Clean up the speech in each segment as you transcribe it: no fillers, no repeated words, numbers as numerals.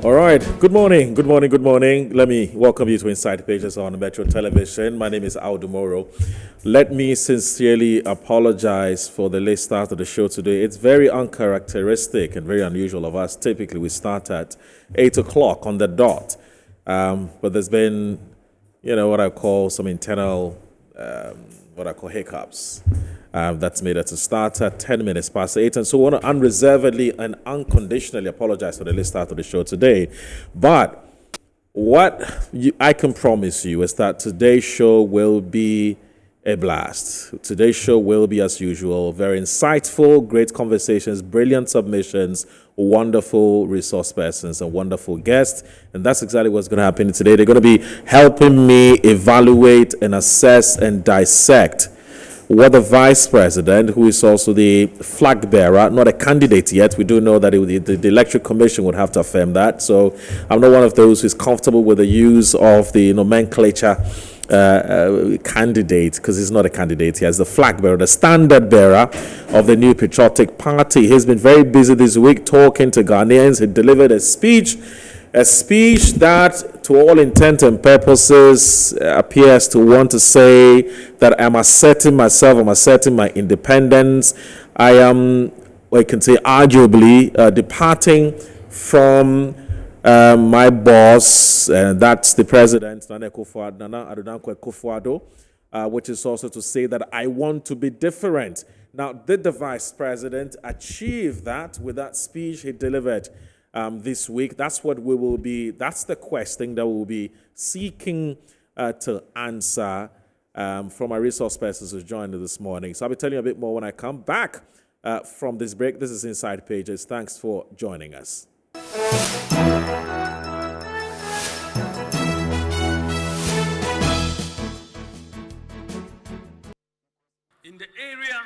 All right. Good morning. Good morning. Good morning. Let me welcome you to Inside Pages on Metro Television. My name is Moro. Let me sincerely apologize for the late start of the show today. It's very uncharacteristic and very unusual of us. Typically, we start at 8 o'clock on the dot. But there's been, what I call some internal, hiccups. That's made it to start at 10 minutes past 8. And so I want to unreservedly and unconditionally apologize for the late start of the show today. But I can promise you is that today's show will be a blast. Today's show will be, as usual, very insightful, great conversations, brilliant submissions, wonderful resource persons, and wonderful guests. And that's exactly what's going to happen today. They're going to be helping me evaluate and assess and dissect what the vice president, who is also the flag bearer, not a candidate yet, we do know that the electoral commission would have to affirm that. So I'm not one of those who's comfortable with the use of the nomenclature candidate, because he's not a candidate. He has the flag bearer, the standard bearer of the New Patriotic Party. He's been very busy this week talking to Ghanaians. He delivered a speech that, to all intent and purposes, appears to want to say that I'm asserting myself, I'm asserting my independence. I am, I can say, arguably departing from my boss, and that's the president, Nana Akufo-Addo, which is also to say that I want to be different. Now, did the vice president achieve that with that speech he delivered this week? That's what we will be, that's the question that we'll be seeking to answer from our resource persons who joined us this morning. So I'll be telling you a bit more when I come back from this break. This is Inside Pages. Thanks for joining us. In the area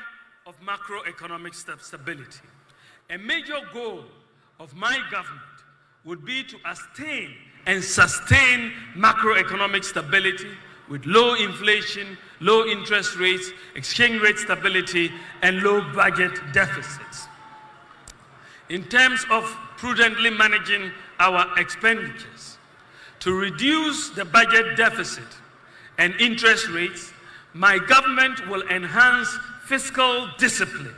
of macroeconomic stability, a major goal of my government would be to attain and sustain macroeconomic stability with low inflation, low interest rates, exchange rate stability, and low budget deficits. In terms of prudently managing our expenditures, to reduce the budget deficit and interest rates, my government will enhance fiscal discipline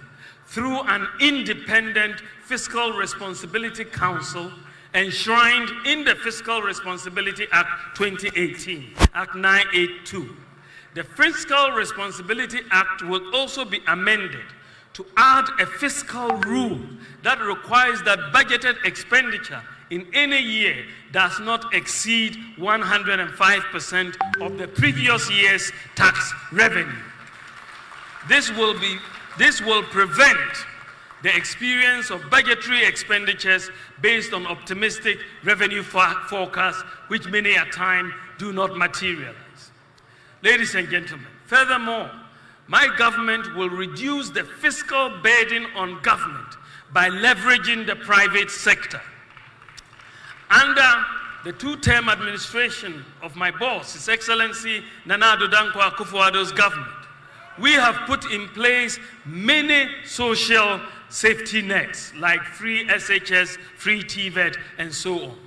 through an independent Fiscal Responsibility Council enshrined in the Fiscal Responsibility Act 2018, Act 982. The Fiscal Responsibility Act will also be amended to add a fiscal rule that requires that budgeted expenditure in any year does not exceed 105% of the previous year's tax revenue. This will prevent the experience of budgetary expenditures based on optimistic revenue forecasts, which many a time do not materialize. Ladies and gentlemen, furthermore, my government will reduce the fiscal burden on government by leveraging the private sector. Under the two-term administration of my boss, His Excellency Nana Akufo-Addo's government, we have put in place many social safety nets like free SHS, free TVET, and so on.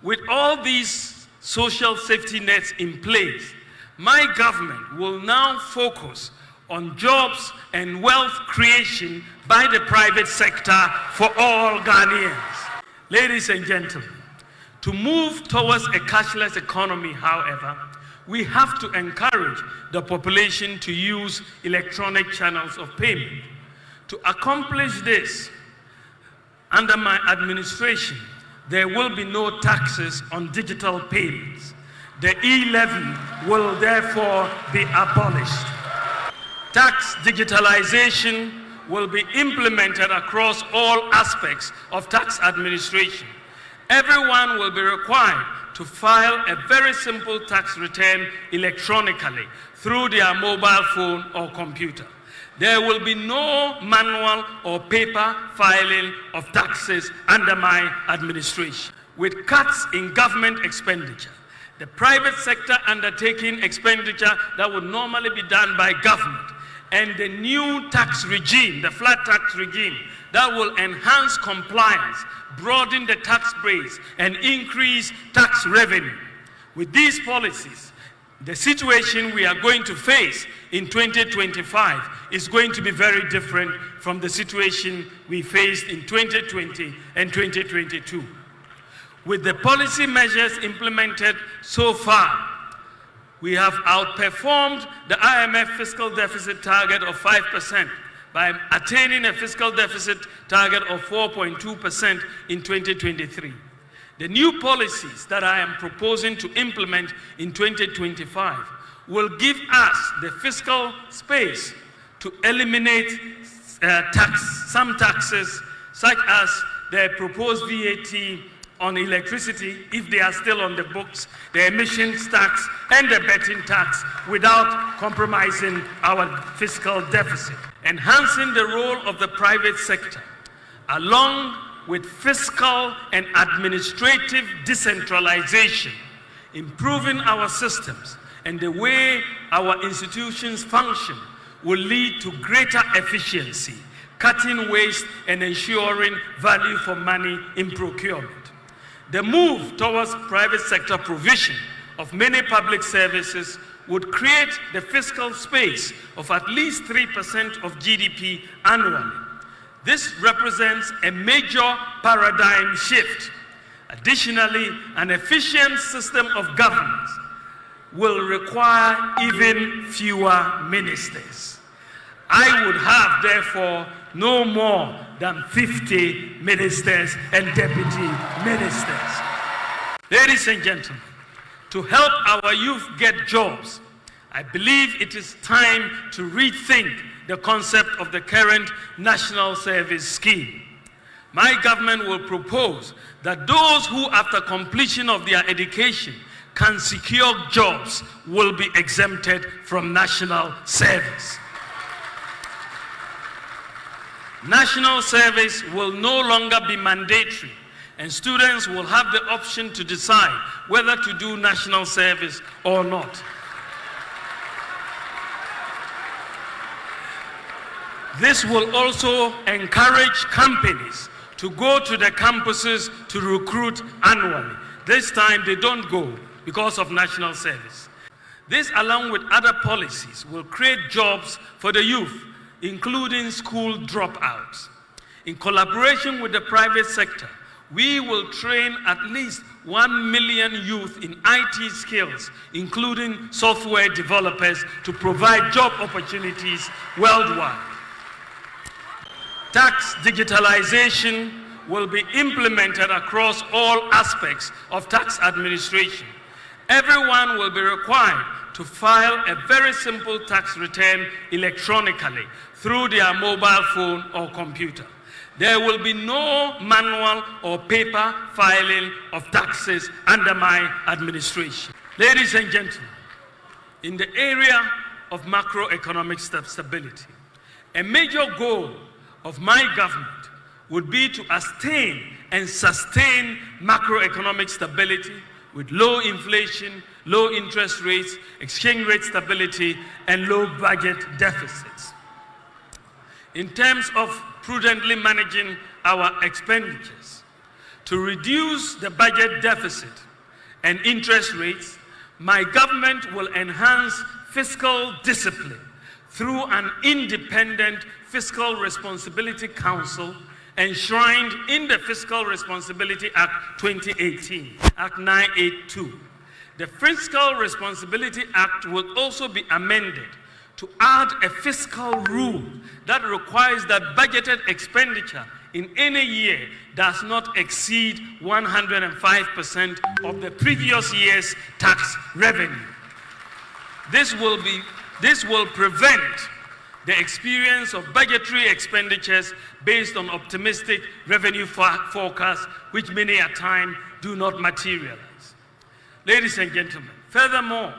With all these social safety nets in place, my government will now focus on jobs and wealth creation by the private sector for all Ghanaians. Ladies and gentlemen, to move towards a cashless economy, however, we have to encourage the population to use electronic channels of payment. To accomplish this, under my administration, there will be no taxes on digital payments. The e-levy will therefore be abolished. Tax digitalization will be implemented across all aspects of tax administration. Everyone will be required to file a very simple tax return electronically through their mobile phone or computer. There will be no manual or paper filing of taxes under my administration. With cuts in government expenditure, the private sector undertaking expenditure that would normally be done by government, and the new tax regime, the flat tax regime, that will enhance compliance, broaden the tax base, and increase tax revenue. With these policies, the situation we are going to face in 2025 is going to be very different from the situation we faced in 2020 and 2022. With the policy measures implemented so far, we have outperformed the IMF fiscal deficit target of 5% by attaining a fiscal deficit target of 4.2% in 2023. The new policies that I am proposing to implement in 2025 will give us the fiscal space to eliminate some taxes, such as the proposed VAT on electricity, if they are still on the books, the emissions tax, and the betting tax, without compromising our fiscal deficit. Enhancing the role of the private sector, along with fiscal and administrative decentralization, improving our systems and the way our institutions function, will lead to greater efficiency, cutting waste and ensuring value for money in procurement. The move towards private sector provision of many public services would create the fiscal space of at least 3% of GDP annually. This represents a major paradigm shift. Additionally, an efficient system of governance will require even fewer ministers. I would have, therefore, no more than 50 ministers and deputy ministers. Ladies and gentlemen, to help our youth get jobs, I believe it is time to rethink the concept of the current National Service Scheme. My government will propose that those who, after completion of their education, can secure jobs will be exempted from national service. National service will no longer be mandatory, and students will have the option to decide whether to do national service or not. This will also encourage companies to go to the campuses to recruit annually. This time they don't go because of national service. This, along with other policies, will create jobs for the youth, including school dropouts. In collaboration with the private sector, we will train at least 1 million youth in IT skills, including software developers, to provide job opportunities worldwide. Tax digitalization will be implemented across all aspects of tax administration. Everyone will be required to file a very simple tax return electronically through their mobile phone or computer. There will be no manual or paper filing of taxes under my administration. Ladies and gentlemen, in the area of macroeconomic stability, a major goal of my government would be to attain and sustain macroeconomic stability with low inflation, low interest rates, exchange rate stability, and low budget deficits. In terms of prudently managing our expenditures, to reduce the budget deficit and interest rates, my government will enhance fiscal discipline through an independent Fiscal Responsibility Council enshrined in the Fiscal Responsibility Act 2018, Act 982. The Fiscal Responsibility Act will also be amended to add a fiscal rule that requires that budgeted expenditure in any year does not exceed 105% of the previous year's tax revenue. This will prevent the experience of budgetary expenditures based on optimistic revenue forecasts, which many a time do not materialize. Ladies and gentlemen, furthermore,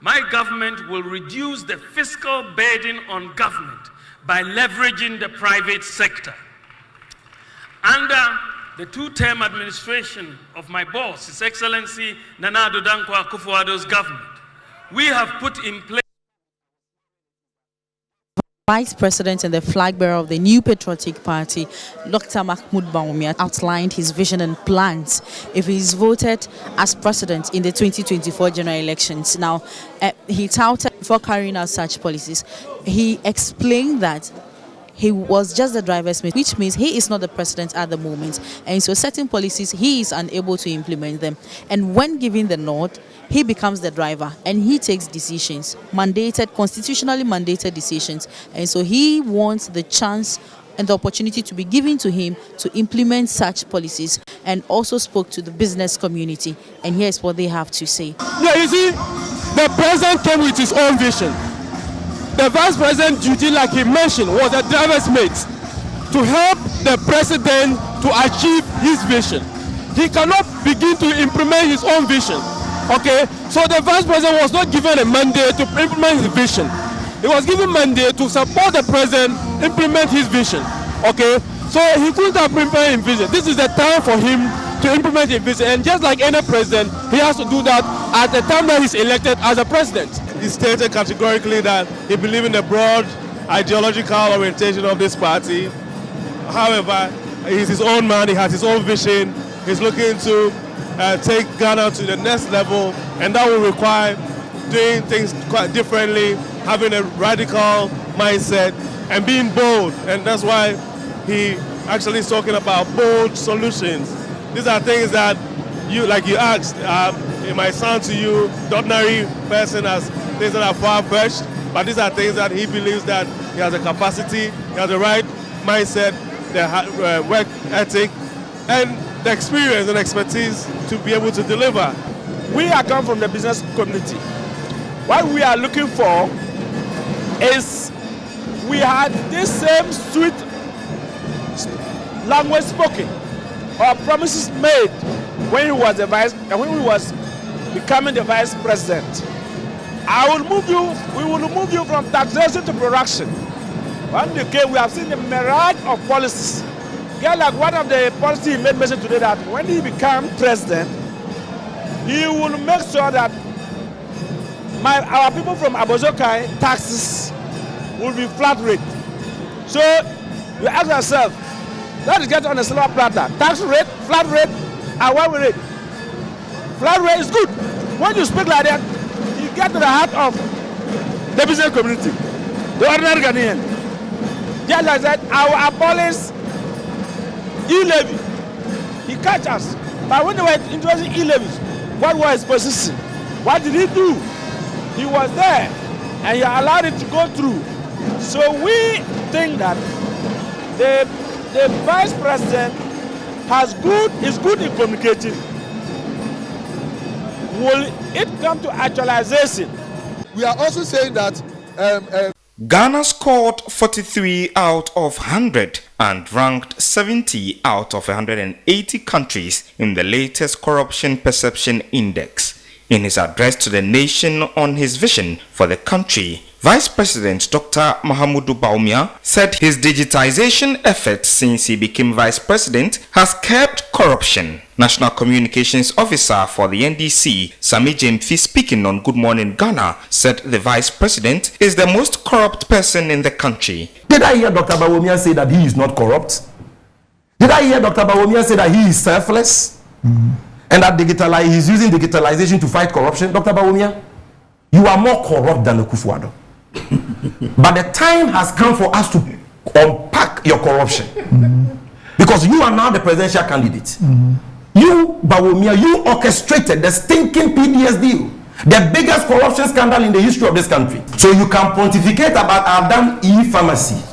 my government will reduce the fiscal burden on government by leveraging the private sector. Under the two-term administration of my boss, His Excellency Nana Addo Dankwa Akufo-Addo's government, we have put in place Vice President and the flag bearer of the New Patriotic Party, Dr. Mahmoud BAWUMIA, outlined his vision and plans if he is voted as president in the 2024 general elections. Now, he touted for carrying out such policies. He explained that he was just the driver's mate, which means he is not the president at the moment. And so certain policies, he is unable to implement them. And when given the nod, he becomes the driver and he takes decisions, constitutionally mandated decisions. And so he wants the chance and the opportunity to be given to him to implement such policies, and also spoke to the business community. And here's what they have to say. Yeah, you see, the president came with his own vision. The vice president's duty, like he mentioned, was a driver's mate to help the president to achieve his vision. He cannot begin to implement his own vision. Okay, so the vice president was not given a mandate to implement his vision. He was given a mandate to support the president implement his vision. Okay, so he couldn't have implemented his vision. This is the time for him to implement his vision, and just like any president, he has to do that at the time that he's elected as a president. He stated categorically that he believes in the broad ideological orientation of this party. However, he's his own man, he has his own vision, he's looking to take Ghana to the next level, and that will require doing things quite differently, having a radical mindset and being bold, and that's why he actually is talking about bold solutions. These are things that you asked, it might sound to you, the ordinary person, as things that are far-fetched, but these are things that he believes that he has the capacity, he has the right mindset, the work ethic, and the experience and expertise to be able to deliver. We are come from the business community. What we are looking for is we had this same sweet language spoken or promises made when he was becoming the vice president. We will move you from taxation to production. One day we have seen the mirage of policies. Like one of the policies he made mention today, that when he becomes president, he will make sure that our people from Abozokai taxes will be flat rate. So you ask yourself, let's get on a silver platter. Tax rate, flat rate, and one rate. Flat rate is good. When you speak like that, you get to the heart of the business community, the ordinary Ghanaian. Just like that, our abolish e-levy. He catch us. But when they were introducing e-levies, what was his position? What did he do? He was there and he allowed it to go through. So we think that the vice president is good in communicating. Will it come to actualization? We are also saying that Ghana scored 43 out of 100 and ranked 70 out of 180 countries in the latest Corruption Perception Index. In his address to the nation on his vision for the country, Vice President Dr. Mahmoud BAWUMIA said his digitization efforts since he became Vice President has curbed corruption. National Communications Officer for the NDC, Sami Jemfi, speaking on Good Morning Ghana, said the Vice President is the most corrupt person in the country. Did I hear Dr. BAWUMIA say that he is not corrupt? Did I hear Dr. BAWUMIA say that he is selfless? And that he is using digitalization to fight corruption? Dr. BAWUMIA, you are more corrupt than Akufo-Addo. But the time has come for us to unpack your corruption. Because you are now the presidential candidate. You, BAWUMIA, you orchestrated the stinking PDS deal, the biggest corruption scandal in the history of this country. So you can pontificate about I've done e-pharmacy,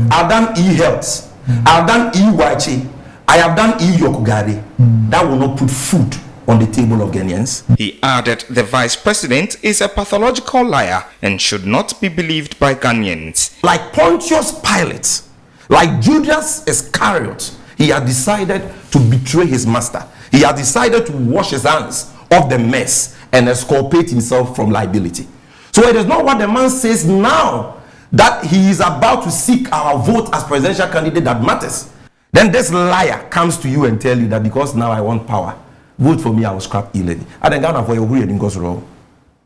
I've done e-health, I've done e-wache, I have done e-yokugari. That will not put food on the table of Ghanaians. He added the Vice President is a pathological liar and should not be believed by Ghanaians. Like Pontius Pilate, like Judas Iscariot, he has decided to betray his master. He has decided to wash his hands of the mess and exculpate himself from liability. So it is not what the man says now that he is about to seek our vote as presidential candidate that matters. Then this liar comes to you and tell you that because now I want power, vote for me, I will scrap e-levy. And then Ghana for your weird in wrong.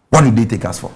What did they take us for?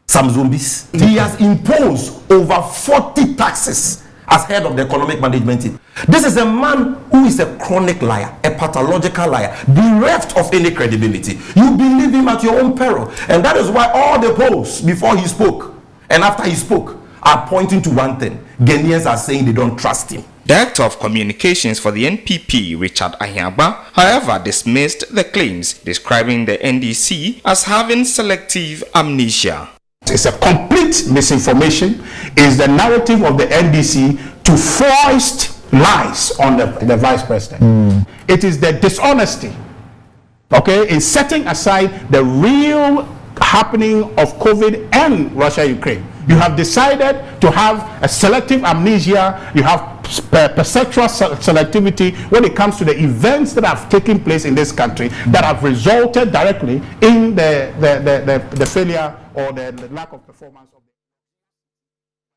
Some zombies. He has imposed over 40 taxes as head of the economic management team. This is a man who is a chronic liar, a pathological liar, bereft of any credibility. You believe him at your own peril. And that is why all the polls before he spoke and after he spoke are pointing to one thing. Ghanaians are saying they don't trust him. Director of Communications for the NPP, Richard Ahiagba, however, dismissed the claims, describing the NDC as having selective amnesia. It's a complete misinformation. It's the narrative of the NDC to foist lies on the vice president. It is the dishonesty, okay, in setting aside the real happening of COVID and Russia-Ukraine. You have decided to have a selective amnesia. You have perceptual selectivity when it comes to the events that have taken place in this country that have resulted directly in the failure or the lack of performance of the...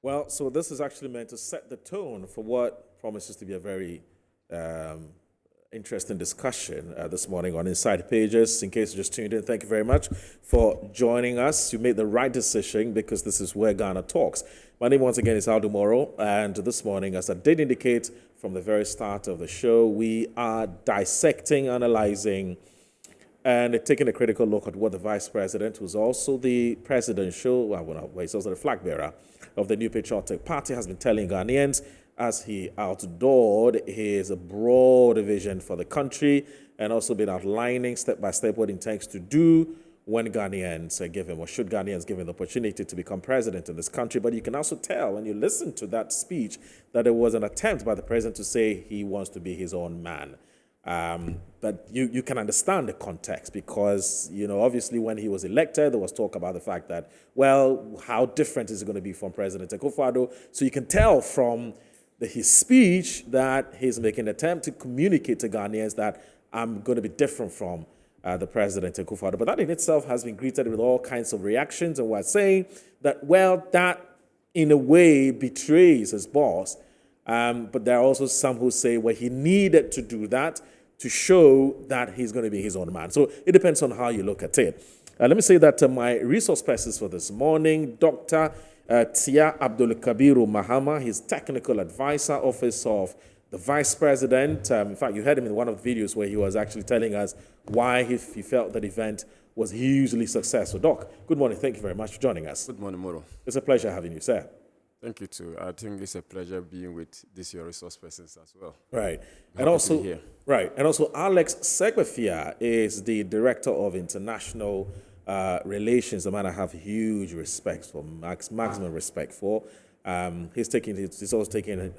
Well, so this is actually meant to set the tone for what promises to be a very interesting discussion this morning on Inside Pages. In case you just tuned in, thank you very much for joining us. You made the right decision because this is where Ghana talks. My name once again is Aldo Moro, and this morning, as I did indicate from the very start of the show, we are dissecting, analyzing, and taking a critical look at what the Vice President, who's also the presidential, he's also the flag bearer of the New Patriotic Party, has been telling Ghanaians as he outdoored his broad vision for the country and also been outlining step by step what he intends to do when Ghanaians give him, or should Ghanaians give him the opportunity to become president in this country. But you can also tell when you listen to that speech that it was an attempt by the president to say he wants to be his own man. But you can understand the context because, you know, obviously when he was elected, there was talk about the fact that, well, how different is it going to be from President Akufo-Addo? So you can tell from his speech that he's making an attempt to communicate to Ghanaians that I'm going to be different from the President Akufo-Addo. But that in itself has been greeted with all kinds of reactions, and we're saying that, well, that in a way betrays his boss. But there are also some who say, well, he needed to do that to show that he's going to be his own man. So it depends on how you look at it. Let me say that my resource persons for this morning, Dr. Tia Abdul Kabiru Mahama, his technical advisor, office of the Vice President. In fact, you heard him in one of the videos where he was actually telling us why he felt that event was hugely successful. Doc, good morning. Thank you very much for joining us. Good morning, Moro. It's a pleasure having you, sir. Thank you, too. I think it's a pleasure being with your resource persons as well. Right. Happy And also, to be here. right. And also, Alex Segbefia is the Director of International Relations, a man I have huge respect for, maximum respect for. He's also taking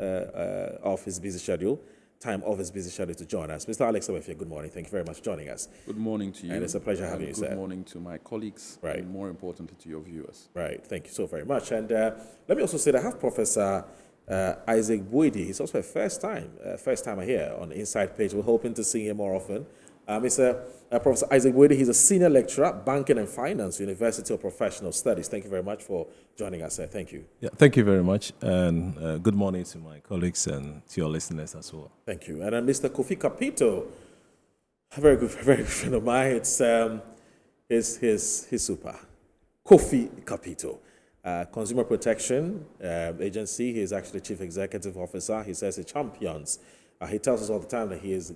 off his busy schedule, time off his busy schedule to join us. Mr. Alex Segbefia, good morning. Thank you very much for joining us. Good morning to you. And it's a pleasure having you, sir. Good morning to my colleagues, right. And more importantly to your viewers. Right, thank you so very much. And let me also say that I have Professor Isaac Boydie. He's also a first timer here on the Inside Page. We're hoping to see him more often. Professor Isaac Boydie, he's a senior lecturer, banking and finance, University of Professional Studies. Thank you very much for joining us, sir. Thank you. Yeah, thank you very much. And good morning to my colleagues and to your listeners as well. Thank you. And Mr. Kofi Kapito, a very good friend of mine. It's his super. Kofi Kapito. Consumer Protection Agency. He is actually Chief Executive Officer. He says he champions. He tells us all the time that he is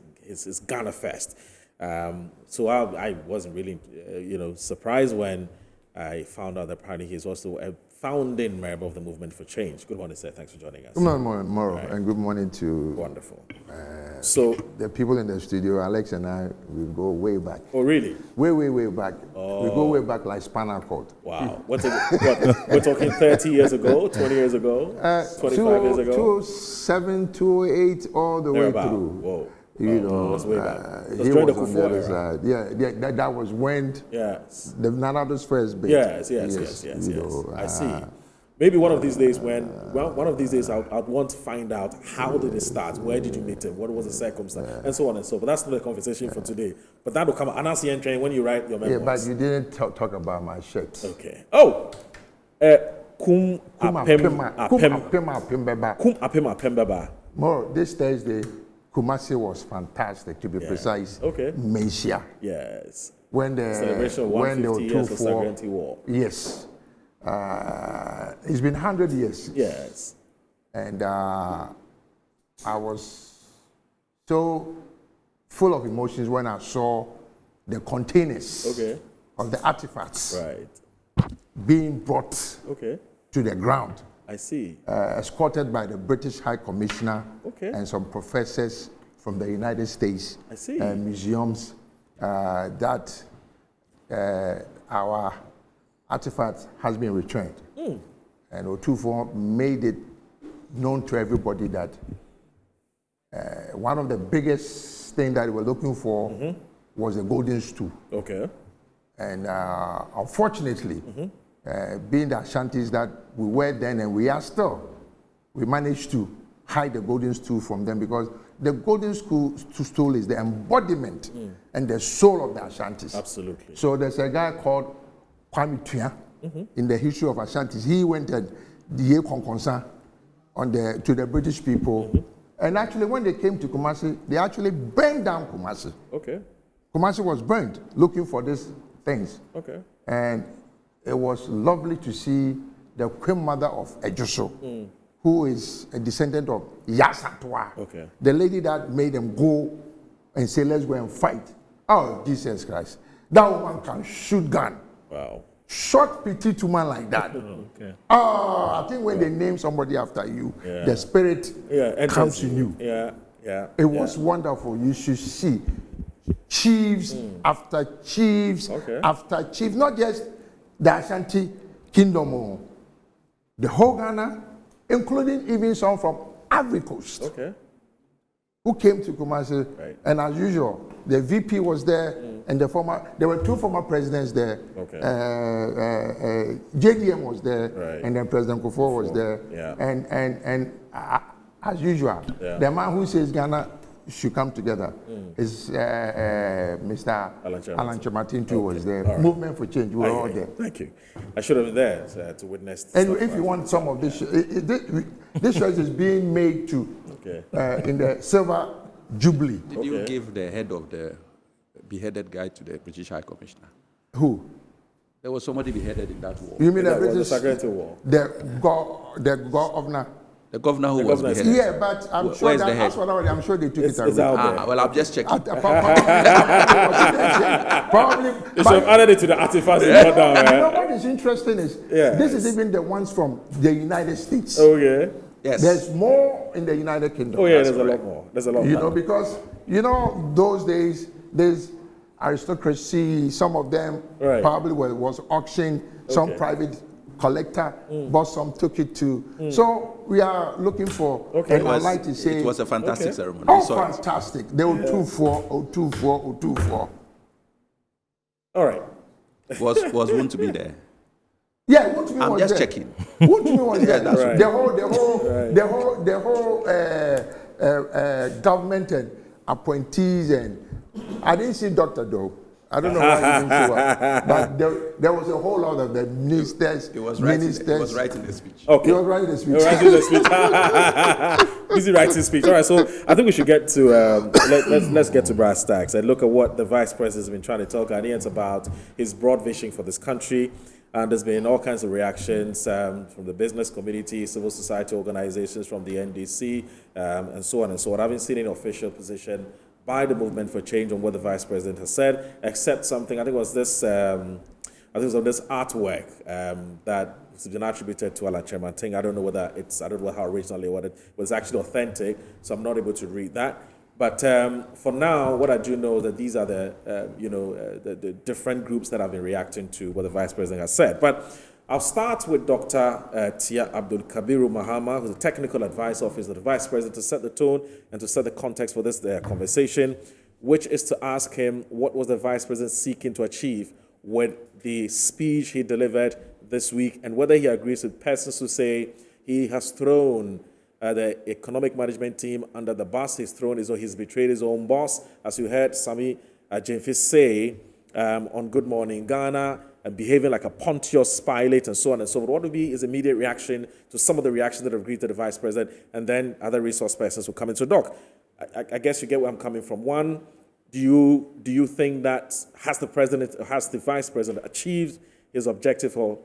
Ghana first. So I wasn't really, surprised when I found out that apparently he's also a founding member of the Movement for Change. Good morning, sir. Thanks for joining us. Good morning, Moro, right. And good morning to wonderful. So the people in the studio. Alex and I, we go way back. Oh, really? Way back. Oh. We go way back like spinal cord. Wow. We're talking 30 years ago, 20 years ago, 25 years ago? 2007, 2008, all the way through. Whoa. That's way back. He was on the other side. Yeah, that was when the Nanado's first bit. Yes. I see. Maybe one of these days I'd want to find out how did it start, where did you meet him, what was the circumstance, and so on and so forth. But that's not the conversation for today. But that will come. And I'll see you when you write your memoirs. Yeah, but you didn't talk about my shirt. Okay. Oh. Kum apem apembaba. More this Thursday, Kumasi was fantastic, to be precise. Okay. Mesia. Yes. When the celebration of when 150 the years of sovereignty war. Yes. It's been 100 years. Yes. And I was so full of emotions when I saw the containers of the artifacts being brought to the ground. I see. Escorted by the British High Commissioner and some professors from the United States. I see. Museums that our artifact has been returned. And Otufo made it known to everybody that one of the biggest things that we were looking for was the golden stool. Okay. And unfortunately, being the Ashantis that we were then and we are still, we managed to hide the golden stool from them because the golden stool is the embodiment and the soul of the Ashantis. Absolutely. So there's a guy called Kwame Tua in the history of Ashantis. He went and the Konkonsa to the British people. And actually, when they came to Kumasi, they actually burned down Kumasi. Okay. Kumasi was burned looking for these things. Okay. And it was lovely to see the Queen Mother of Ejoso, who is a descendant of Yasatwa, the lady that made them go and say, let's go and fight. Oh, Jesus Christ. That woman can shoot gun. Wow. Short petite woman like that. I think when they name somebody after you, the spirit comes in you. It was wonderful. You should see chiefs after chiefs after chiefs, not just the Ashanti Kingdom, the whole Ghana, including even some from Ivory Coast, who came to Kumasi. And as usual, the VP was there, and there were two former presidents there. JDM was there, and then President Kufuor was there. And as usual, the man who says Ghana should come together is Mr. Alan Chamatin too was there. Movement for Change, we were all there. Thank you. I should have been there to witness. And if you want some of this, this shirt is being made to in the Silver Jubilee. Did you give the head of the beheaded guy to the British High Commissioner? Who? There was somebody beheaded in that war. You mean the British? Sovereignty war. The governor. The governor who was beheaded. Yeah, but I'm sure I'm sure they took it away. Well, I'm just checking. Probably. You should have added it to the artifacts. You know what is interesting is this is even the ones from the United States. Oh yeah. Yes. There's more in the United Kingdom. Oh yeah, there's a lot more. There's a lot more. You know, because those days there's aristocracy. Some of them probably was auctioned. Some private collector, but some took it to. So we are looking for, and I'd like to say, it was a fantastic ceremony. Oh, fantastic! They were 2-4. All right. Was Woon to be there? Yeah, Woon to be was there. I'm just checking. Woon to be was there. That's right. The whole government and appointees, and I didn't see Dr. Doe. I don't know why he didn't show up, but there was a whole lot of the ministers. He was writing the speech. Okay. He was writing the speech. Busy writing speech. All right, so I think we should get to let's get to brass tacks and look at what the vice president has been trying to tell Ghanaians about his broad vision for this country. And there's been all kinds of reactions from the business community, civil society organizations, from the NDC, and so on and so on. I haven't seen any official position by the Movement for Change on what the Vice President has said, except something, I think it was this, this artwork that has been attributed to Alan Chemating. I don't know how originally what it was actually authentic, so I'm not able to read that. But for now, what I do know is that these are the different groups that have been reacting to what the Vice President has said. But I'll start with Dr. Tia Abdul Kabiru Mahama, who's a technical advice officer to the Vice President, to set the tone and to set the context for this conversation, which is to ask him what was the Vice President seeking to achieve with the speech he delivered this week, and whether he agrees with persons who say he has thrown the economic management team under the bus. He's betrayed his own boss, as you heard Sami Jemfi say on Good Morning Ghana. and behaving like a Pontius Pilate and so on and so forth? What would be his immediate reaction to some of the reactions that have greeted the vice president, and then other resource persons will come into dock? I guess you get where I'm coming from. One, do you think that has the vice president achieved his objective for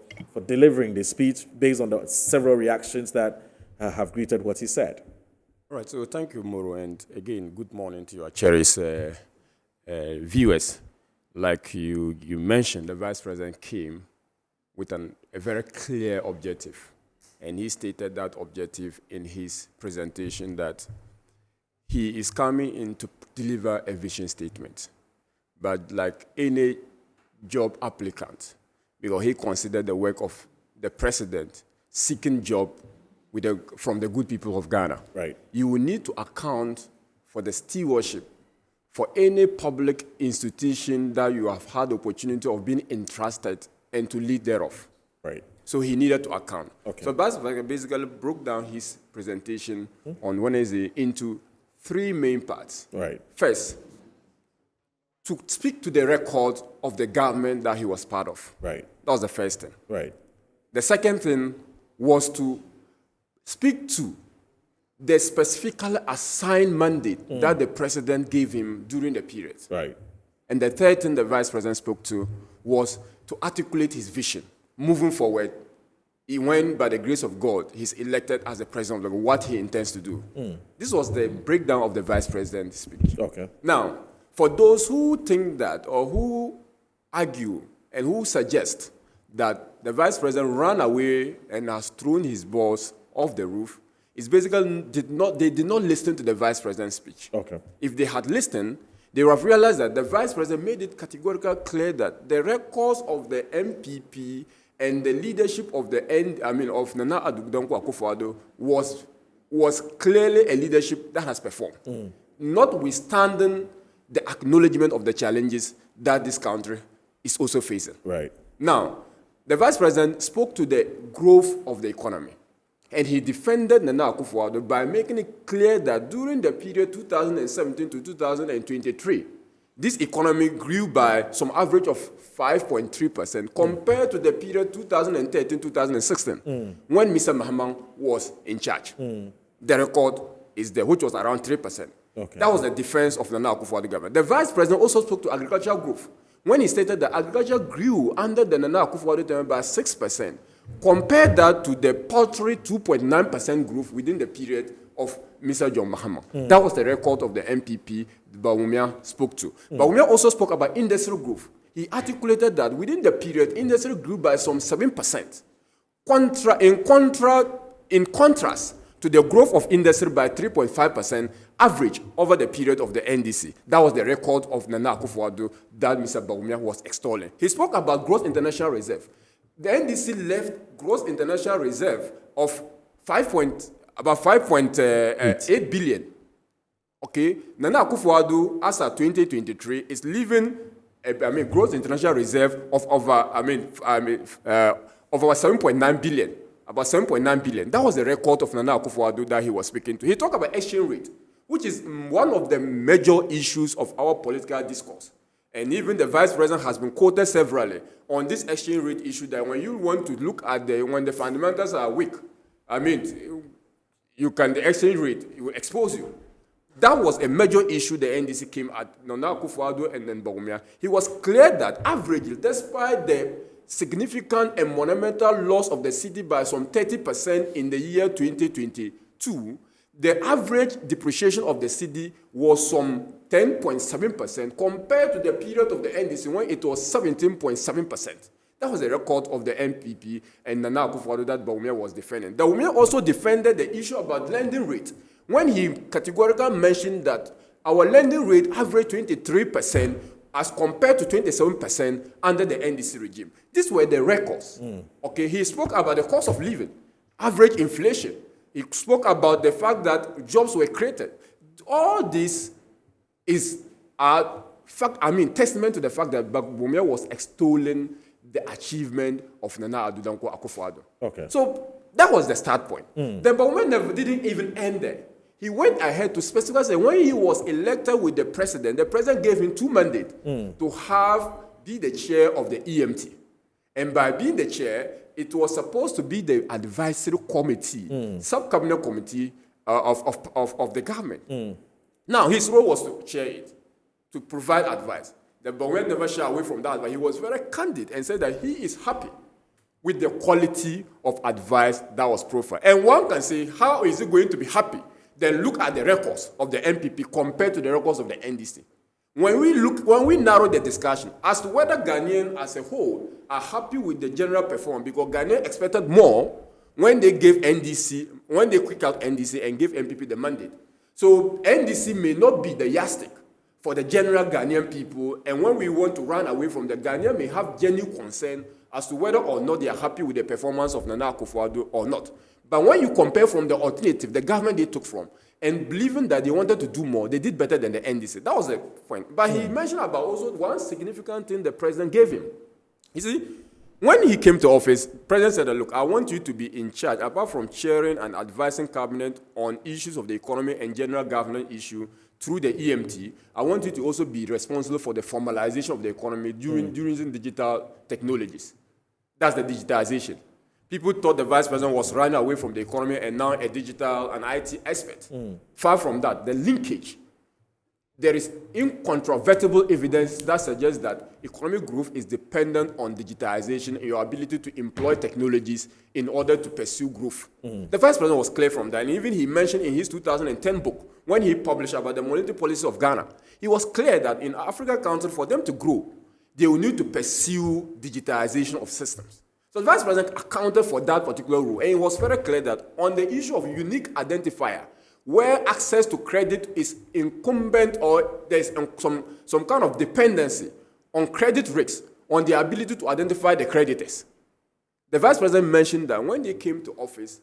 delivering the speech based on the several reactions that have greeted what he said? All right, so thank you, Moro, and again, good morning to your cherished viewers. Like you mentioned, the vice president came with a very clear objective, and he stated that objective in his presentation, that he is coming in to deliver a vision statement. But like any job applicant, because he considered the work of the president seeking job from the good people of Ghana. Right. You will need to account for the stewardship for any public institution that you have had the opportunity of being entrusted and to lead thereof. Right. So he needed to account. Okay. So basically broke down his presentation on Wednesday into three main parts. Right. First, to speak to the record of the government that he was part of. Right. That was the first thing. Right. The second thing was to speak to the specifically assigned mandate that the president gave him during the period. Right. And the third thing the vice president spoke to was to articulate his vision moving forward. When, by the grace of God, he's elected as the president of what he intends to do. This was the breakdown of the vice president's speech. Okay. Now, for those who think that, or who argue and who suggest that the vice president ran away and has thrown his boss off the roof, it's basically they did not listen to the vice president's speech. Okay. If they had listened, they would have realized that the vice president made it categorically clear that the records of the MPP and the leadership of of Nana Addo Dankwa Akufo-Addo was clearly a leadership that has performed, notwithstanding the acknowledgement of the challenges that this country is also facing. Right. Now, the vice president spoke to the growth of the economy, and he defended Nana Akufo-Addo by making it clear that during the period 2017 to 2023, this economy grew by some average of 5.3% compared to the period 2013-2016, when Mr. Mahaman was in charge. The record is there, which was around 3%. Okay. That was the defense of the Nana Akufo-Addo government. The vice president also spoke to agricultural growth when he stated that agriculture grew under the Nana Akufo-Addo government by 6%. Compare that to the paltry 2.9% growth within the period of Mr. John Mahama. That was the record of the MPP BAWUMIA spoke to. BAWUMIA also spoke about industrial growth. He articulated that within the period, industry grew by some 7%. In contrast to the growth of industry by 3.5% average over the period of the NDC. That was the record of Nana Akufo-Addo that Mr. BAWUMIA was extolling. He spoke about gross international reserve. The NDC left gross international reserve of about 5.8 billion. Okay, Nana Akufo-Addo, as of 2023, is leaving gross international reserve of over 7.9 billion. About 7.9 billion. That was the record of Nana Akufo-Addo that he was speaking to. He talked about exchange rate, which is one of the major issues of our political discourse. And even the vice president has been quoted severally on this exchange rate issue, that when you want to look at when the fundamentals are weak, the exchange rate, it will expose you. That was a major issue the NDC came at Nana Akufo-Addo and then BAWUMIA. He was clear that averagely, despite the significant and monumental loss of the city by some 30% in the year 2022, the average depreciation of the city was some 10.7% compared to the period of the NDC when it was 17.7%. That was the record of the MPP and Nana Akufo-Addo that BAWUMIA was defending. BAWUMIA also defended the issue about lending rate when he categorically mentioned that our lending rate averaged 23% as compared to 27% under the NDC regime. These were the records. Okay, he spoke about the cost of living, average inflation. He spoke about the fact that jobs were created. All this is testament to the fact that BAWUMIA was extolling the achievement of Nana Addo Dankwa Akufo-Addo. Okay. So that was the start point. Then BAWUMIA didn't even end there. He went ahead to specify that when he was elected with the president gave him 2 mandates to be the chair of the EMT. And by being the chair, it was supposed to be the advisory committee, sub-cabinet committee of the government. Now, his role was to chair it, to provide advice. The Bawumia never shied away from that, but he was very candid and said that he is happy with the quality of advice that was proffered. And one can say, how is he going to be happy? Then look at the records of the MPP compared to the records of the NDC. When we narrow the discussion as to whether Ghanaians as a whole are happy with the general performance, because Ghanaians expected more when they gave NDC, when they quick out NDC and gave MPP the mandate. So NDC may not be the yardstick for the general Ghanaian people, and when we want to run away from the Ghanaian may have genuine concern as to whether or not they are happy with the performance of Nana Akufo-Addo or not. But when you compare from the alternative, the government they took from, and believing that they wanted to do more, they did better than the NDC. That was the point. But he mentioned about also one significant thing the president gave him. You see, when he came to office, the president said, look, I want you to be in charge, apart from chairing and advising cabinet on issues of the economy and general governance issue through the EMT, I want you to also be responsible for the formalization of the economy during digital technologies. That's the digitization. People thought the vice president was running away from the economy and now a digital and IT expert. Far from that, the linkage. There is incontrovertible evidence that suggests that economic growth is dependent on digitization and your ability to employ technologies in order to pursue growth. The vice president was clear from that, and even he mentioned in his 2010 book, when he published about the monetary policy of Ghana, he was clear that in African countries, for them to grow, they will need to pursue digitization of systems. So the vice president accounted for that particular rule, and it was very clear that on the issue of unique identifier, where access to credit is incumbent or there's some kind of dependency on credit risks, on the ability to identify the creditors. The vice president mentioned that when he came to office,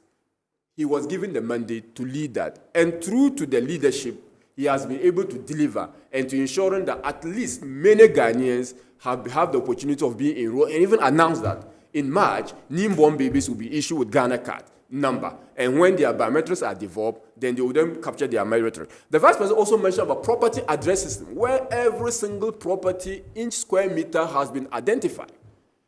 he was given the mandate to lead that. And through to the leadership, he has been able to deliver and to ensuring that at least many Ghanaians have the opportunity of being enrolled, and even announced that in March, newborn babies will be issued with Ghana card number. And when their biometrics are developed, then they will then capture their biometrics. The vice president also mentioned about property address system, where every single property in square meter has been identified.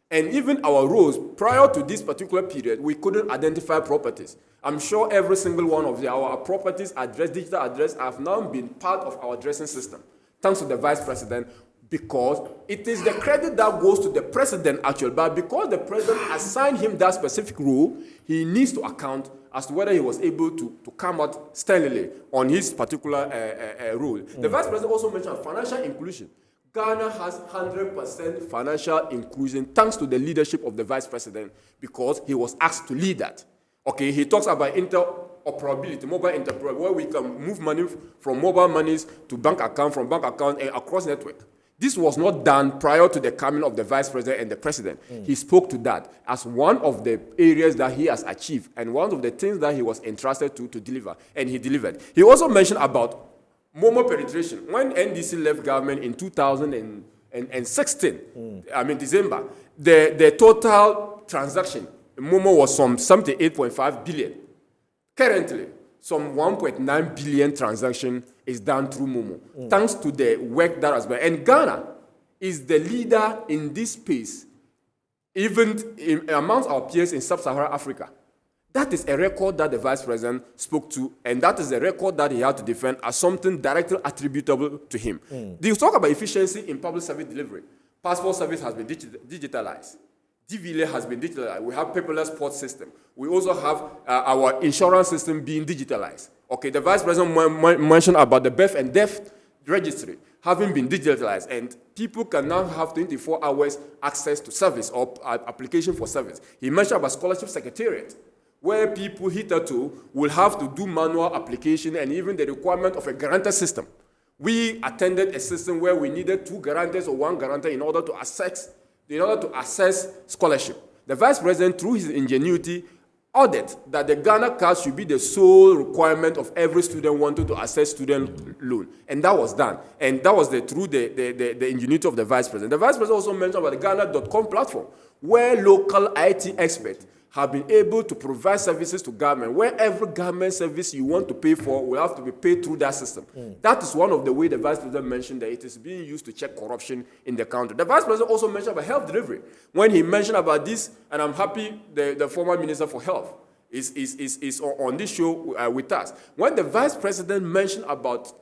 And even our rules, prior to this particular period, we couldn't identify properties. I'm sure every single one of our properties address, digital address, have now been part of our addressing system, thanks to the vice president, because it is the credit that goes to the president actually, but because the president assigned him that specific role, he needs to account as to whether he was able to come out sternly on his particular role. The vice president also mentioned financial inclusion. Ghana has 100% financial inclusion thanks to the leadership of the vice president, because he was asked to lead that. Okay, he talks about interoperability, mobile interoperability, where we can move money from mobile monies to bank account, from bank account and across network. This was not done prior to the coming of the vice president and the president. He spoke to that as one of the areas that he has achieved and one of the things that he was entrusted to deliver, and he delivered. He also mentioned about Momo penetration. When NDC left government in 2016, December, the total transaction in Momo was some 78.5 billion. Currently, some 1.9 billion transaction is done through Momo, thanks to the work that has been. And Ghana is the leader in this space, even amongst our peers in sub-Saharan Africa. That is a record that the vice president spoke to, and that is a record that he had to defend as something directly attributable to him. They talk about efficiency in public service delivery. Passport service has been digitalized. DVLA has been digitalized. We have paperless port system. We also have our insurance system being digitalized. Okay, the vice president mentioned about the birth and death registry having been digitalized, and people can now have 24 hours access to service or application for service. He mentioned about scholarship secretariat, where people hitherto will have to do manual application and even the requirement of a guarantor system. We attended a system where we needed 2 guarantors or 1 guarantor in order to assess scholarship. The vice president, through his ingenuity, ordered that the Ghana card should be the sole requirement of every student wanting to access student loan. And that was done. And that was through the ingenuity of the vice president. The vice president also mentioned about the Ghana.com platform, where local IT experts have been able to provide services to government, where every government service you want to pay for will have to be paid through that system. That is one of the ways the Vice President mentioned that it is being used to check corruption in the country. The Vice President also mentioned about health delivery. When he mentioned about this, and I'm happy the former Minister for Health is on this show with us. When the Vice President mentioned about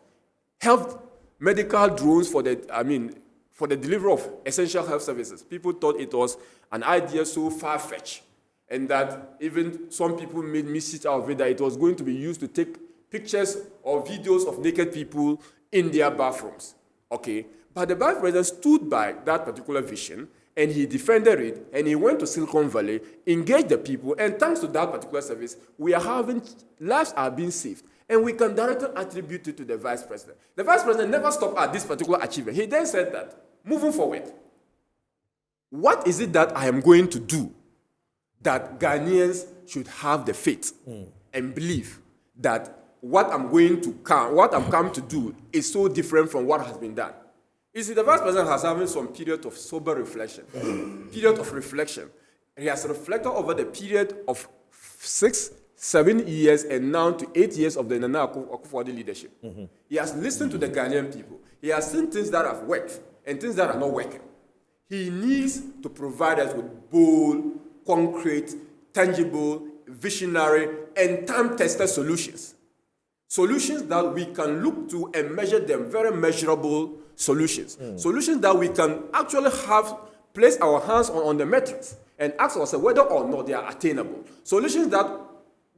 health medical drones for the delivery of essential health services, people thought it was an idea so far-fetched, and that even some people made misuse out of it, that it was going to be used to take pictures or videos of naked people in their bathrooms. Okay? But the Vice President stood by that particular vision, and he defended it, and he went to Silicon Valley, engaged the people, and thanks to that particular service, lives are being saved. And we can directly attribute it to the Vice President. The Vice President never stopped at this particular achievement. He then said that, moving forward, what is it that I am going to do that Ghanaians should have the faith and believe that what I'm come to do is so different from what has been done? You see, the Vice President has having some period of sober reflection, period of reflection. He has reflected over the period of 6-7 years and now to 8 years of the Nana Akufo-Addo leadership. He has listened to the Ghanaian people. He has seen things that have worked and things that are not working. He needs to provide us with bold, concrete, tangible, visionary, and time-tested solutions. Solutions that we can look to and measure them, very measurable solutions. Solutions that we can actually place our hands on the metrics and ask ourselves whether or not they are attainable. Solutions that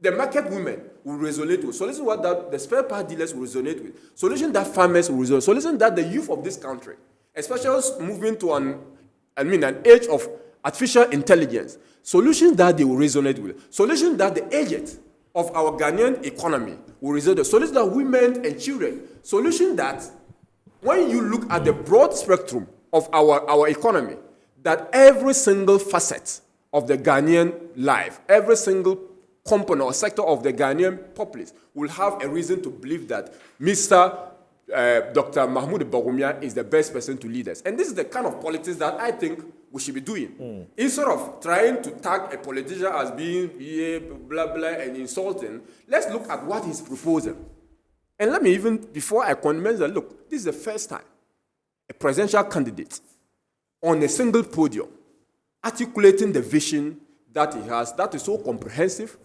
the market women will resonate with. Solutions that the spare part dealers will resonate with. Solutions that farmers will resonate with. Solutions that the youth of this country, especially moving to an age of artificial intelligence, solutions that they will resonate with. Solutions that the agents of our Ghanaian economy will resonate with. Solutions that women and children. Solutions that, when you look at the broad spectrum of our economy, that every single facet of the Ghanaian life, every single component or sector of the Ghanaian populace will have a reason to believe that Mr. Dr. Mahmoud BAWUMIA is the best person to lead us. And this is the kind of politics that I think we should be doing. Instead of trying to tag a politician as being blah, blah, and insulting, let's look at what he's proposing. And let me even, before I commence that, look, this is the first time a presidential candidate on a single podium articulating the vision that he has, that is so comprehensive,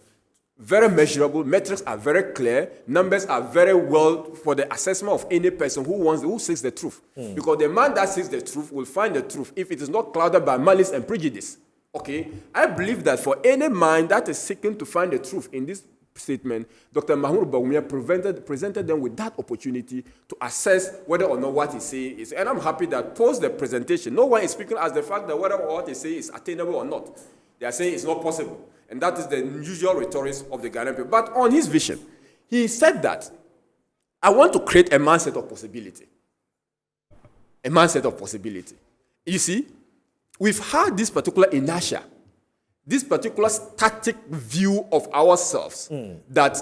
very measurable, metrics are very clear, numbers are very well for the assessment of any person who seeks the truth. Because the man that seeks the truth will find the truth if it is not clouded by malice and prejudice. Okay? I believe that for any mind that is seeking to find the truth in this statement, Dr. Mahmoud BAWUMIA presented them with that opportunity to assess whether or not what he saying is. And I'm happy that post the presentation, no one is speaking as the fact that whether or what they say is attainable or not. They are saying it's not possible. And that is the usual rhetoric of the Ghanaian people. But on his vision, he said that, I want to create a mindset of possibility. A mindset of possibility. You see, we've had this particular inertia, this particular static view of ourselves, that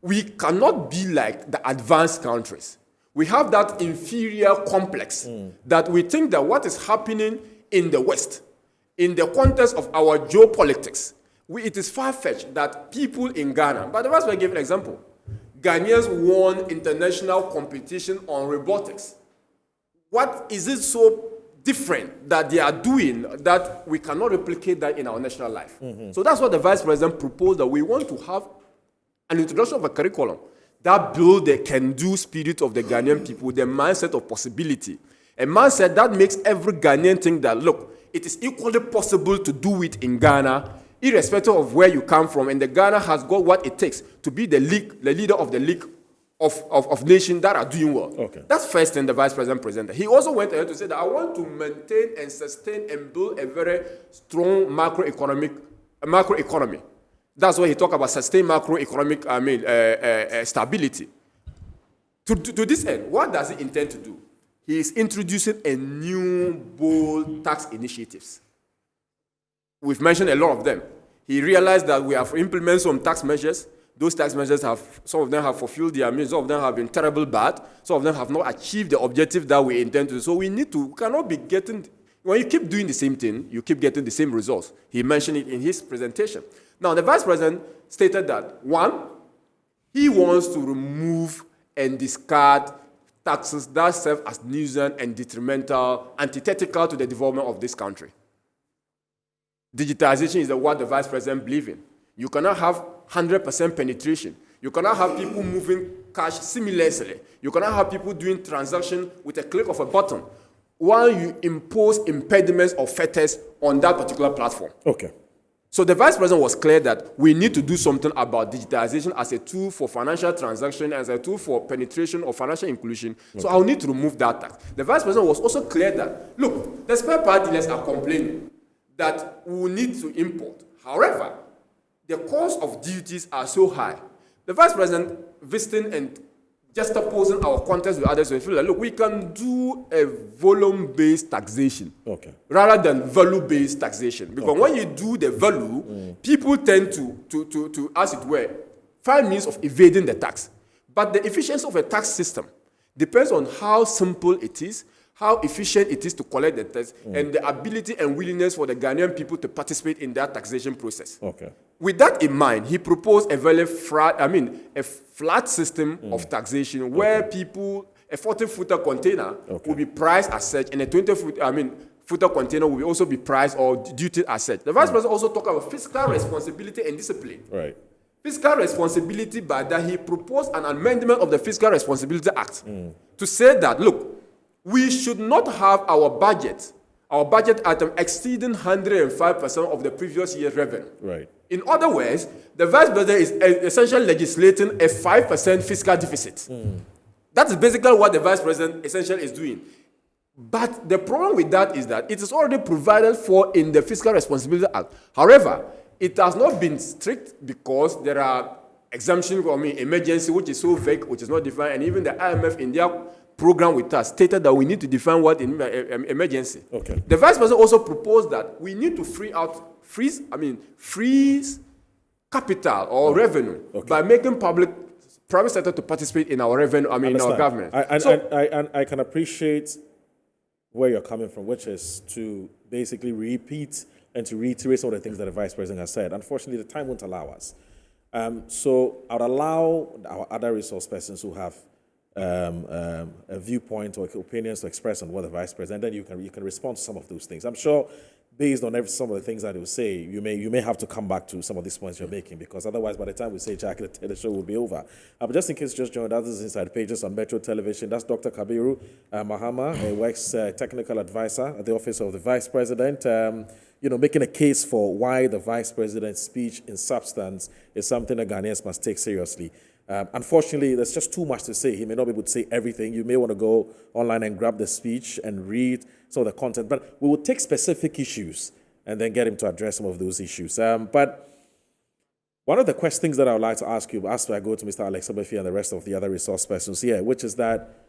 we cannot be like the advanced countries. We have that inferior complex that we think that what is happening in the West, in the context of our geopolitics, it is far-fetched that people in Ghana, but the Vice President gave an example. Ghanaians won international competition on robotics. What is it so different that they are doing that we cannot replicate that in our national life? So that's what the Vice President proposed, that we want to have an introduction of a curriculum that builds the can-do spirit of the Ghanaian people, the mindset of possibility. A mindset that makes every Ghanaian think that, look, it is equally possible to do it in Ghana, irrespective of where you come from, and the Ghana has got what it takes to be the leader of the league of nations that are doing well. Okay. That's first thing the Vice President presented. He also went ahead to say that I want to maintain and sustain and build a very strong macroeconomy. That's why he talked about sustained macroeconomic stability. To this end, what does he intend to do? He is introducing a new bold tax initiatives. We've mentioned a lot of them. He realized that we have implemented some tax measures. Those tax measures some of them have fulfilled their means, some of them have been terrible bad, some of them have not achieved the objective that we intend to. So we cannot be getting When you keep doing the same thing, you keep getting the same results. He mentioned it in his presentation. Now, the vice president stated that, one, he wants to remove and discard taxes that serve as nuisance and detrimental, antithetical to the development of this country. Digitization is what the vice president believes in. You cannot have 100% penetration. You cannot have people moving cash seamlessly. You cannot have people doing transactions with a click of a button while you impose impediments or fetters on that particular platform. Okay. So the vice president was clear that we need to do something about digitization as a tool for financial transaction, as a tool for penetration or financial inclusion. Okay. So I'll need to remove that tax. The vice president was also clear that, look, the spare part dealers are complaining that we will need to import. However, the cost of duties are so high. The vice president visiting and just opposing our contest with others, we feel like, look, we can do a volume-based taxation rather than value-based taxation. Because when you do the value, people tend to, as it were, find means of evading the tax. But the efficiency of a tax system depends on how simple it is, how efficient it is to collect the tax, and the ability and willingness for the Ghanaian people to participate in that taxation process. Okay. With that in mind, he proposed a very flat system of taxation where people, a 40-footer container will be priced as such, and a 20-footer container will also be priced or duty as such. The vice president also talked about fiscal responsibility and discipline. Right. Fiscal responsibility, by that he proposed an amendment of the Fiscal Responsibility Act to say that, look, we should not have our budget item exceeding 105% of the previous year's revenue. Right. In other words, the vice president is essentially legislating a 5% fiscal deficit. That is basically what the vice president essentially is doing. But the problem with that is that it is already provided for in the Fiscal Responsibility Act. However, it has not been strict because there are exemptions from emergency, which is so vague, which is not defined, and even the IMF in their program with us stated that we need to define what in emergency. Okay. The vice president also proposed that we need to freeze capital or revenue by making private sector to participate in our revenue, in our government. I can appreciate where you're coming from, which is to basically repeat and to reiterate some of the things that the vice president has said. Unfortunately, the time won't allow us. So I would allow our other resource persons who have a viewpoint or opinions to express on what the vice president, then you can respond to some of those things. I'm sure, based on some of the things that he will say, you may have to come back to some of these points you're making, because otherwise, by the time we say Jack, the show will be over. But just in case you just joined us, this is Inside Pages on Metro Television. That's Dr. Kabiru Mahama, a works technical advisor at the office of the vice president. Making a case for why the vice president's speech in substance is something that Ghanaians must take seriously. Unfortunately, there's just too much to say. He may not be able to say everything. You may want to go online and grab the speech and read some of the content. But we will take specific issues and then get him to address some of those issues. But one of the questions that I would like to ask you, after I go to Mr. Alex Obefi and the rest of the other resource persons here, which is that,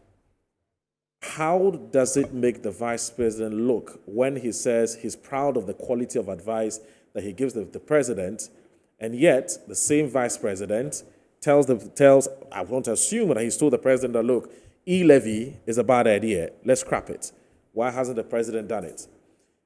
how does it make the vice president look when he says he's proud of the quality of advice that he gives the president, and yet the same vice president tells, I want to assume that he's told the president that, look, e-levy is a bad idea, let's scrap it. Why hasn't the president done it?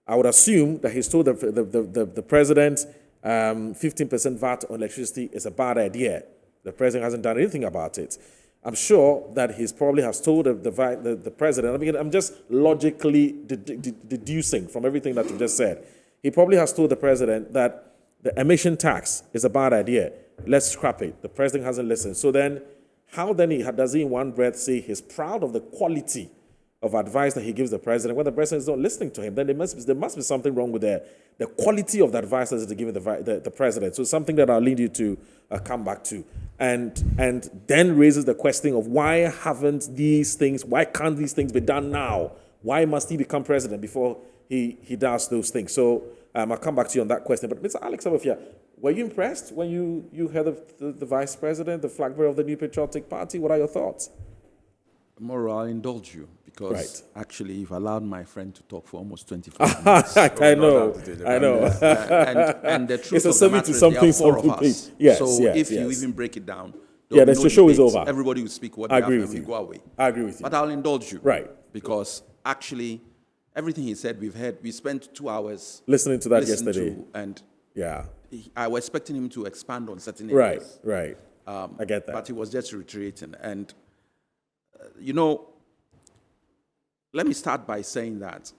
I would assume that he's told the president 15% VAT on electricity is a bad idea. The president hasn't done anything about it. I'm sure that he's probably has told the president, I'm just logically deducing from everything that you just said. He probably has told the president that the emission tax is a bad idea. Let's scrap it. The president hasn't listened. So then, how then does he in one breath say he's proud of the quality of advice that he gives the president when the president is not listening to him? Then there must be something wrong with the quality of the advice that is given the president. So something that I'll lead you to come back to. And then raises the question of why can't these things be done now? Why must he become president before he does those things? So I'll come back to you on that question. But Mr. Alex Abofia, were you impressed when you heard the vice president, the flag bearer of the New Patriotic Party? What are your thoughts? Mauro, I'll indulge you because actually you've allowed my friend to talk for almost 24 minutes. I know. And the truth it's of the matter is there are four of us. Yes, so if you even break it down, the show is over. Everybody will speak what I they agree have with and you. we go away. I agree with you. But I'll indulge you. Right. Because actually, Everything he said, we've heard. We spent 2 hours listening to that yesterday. And yeah, I was expecting him to expand on certain areas. Right. I get that. But he was just reiterating. And, you know, let me start by saying that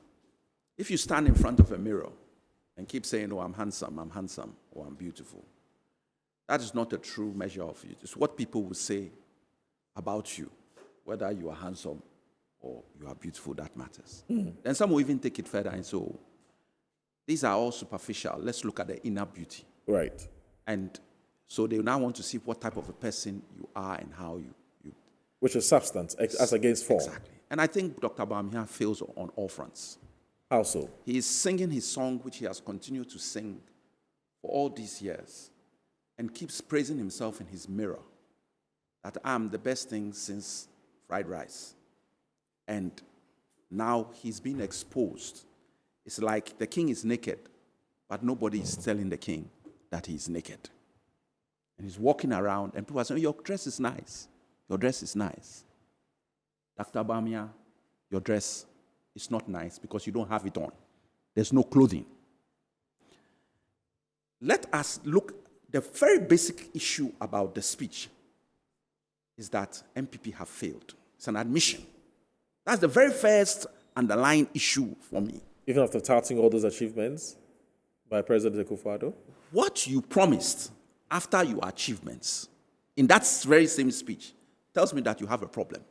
if you stand in front of a mirror and keep saying, oh, I'm handsome, or I'm beautiful, that is not a true measure of you. It's what people will say about you, whether you are handsome or you are beautiful, that matters. Then some will even take it further and say, oh, these are all superficial. Let's look at the inner beauty. Right. And so they now want to see what type of a person you are and how you which is substance, as against form. Exactly. And I think Dr. BAWUMIA fails on all fronts. How so? He is singing his song, which he has continued to sing for all these years, and keeps praising himself in his mirror, that I'm the best thing since fried rice. And now he's being exposed. It's like the king is naked, but nobody is telling the king that he's naked. And he's walking around, and people are saying, your dress is nice. Your dress is nice. Dr. BAWUMIA, your dress is not nice because you don't have it on. There's no clothing. Let us look. The very basic issue about the speech is that MPP have failed. It's an admission. That's the very first underlying issue for me. Even after touting all those achievements by President Akufo-Addo? What you promised after your achievements in that very same speech tells me that you have a problem.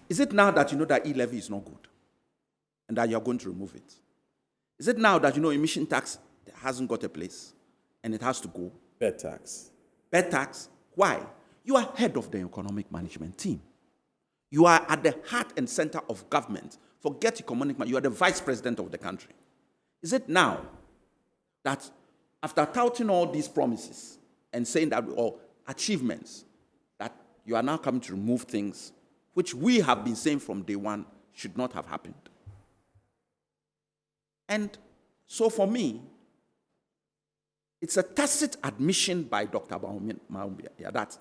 Is it now that you know that e-levy is not good and that you're going to remove it? Is it now that you know emission tax hasn't got a place and it has to go? Bed tax. Bed tax. Why? You are head of the economic management team. You are at the heart and center of government. Forget economic management. You are the vice president of the country. Is it now that after touting all these promises and saying that all achievements, that you are now coming to remove things which we have been saying from day one should not have happened? And so for me, it's a tacit admission by Dr. BAWUMIA that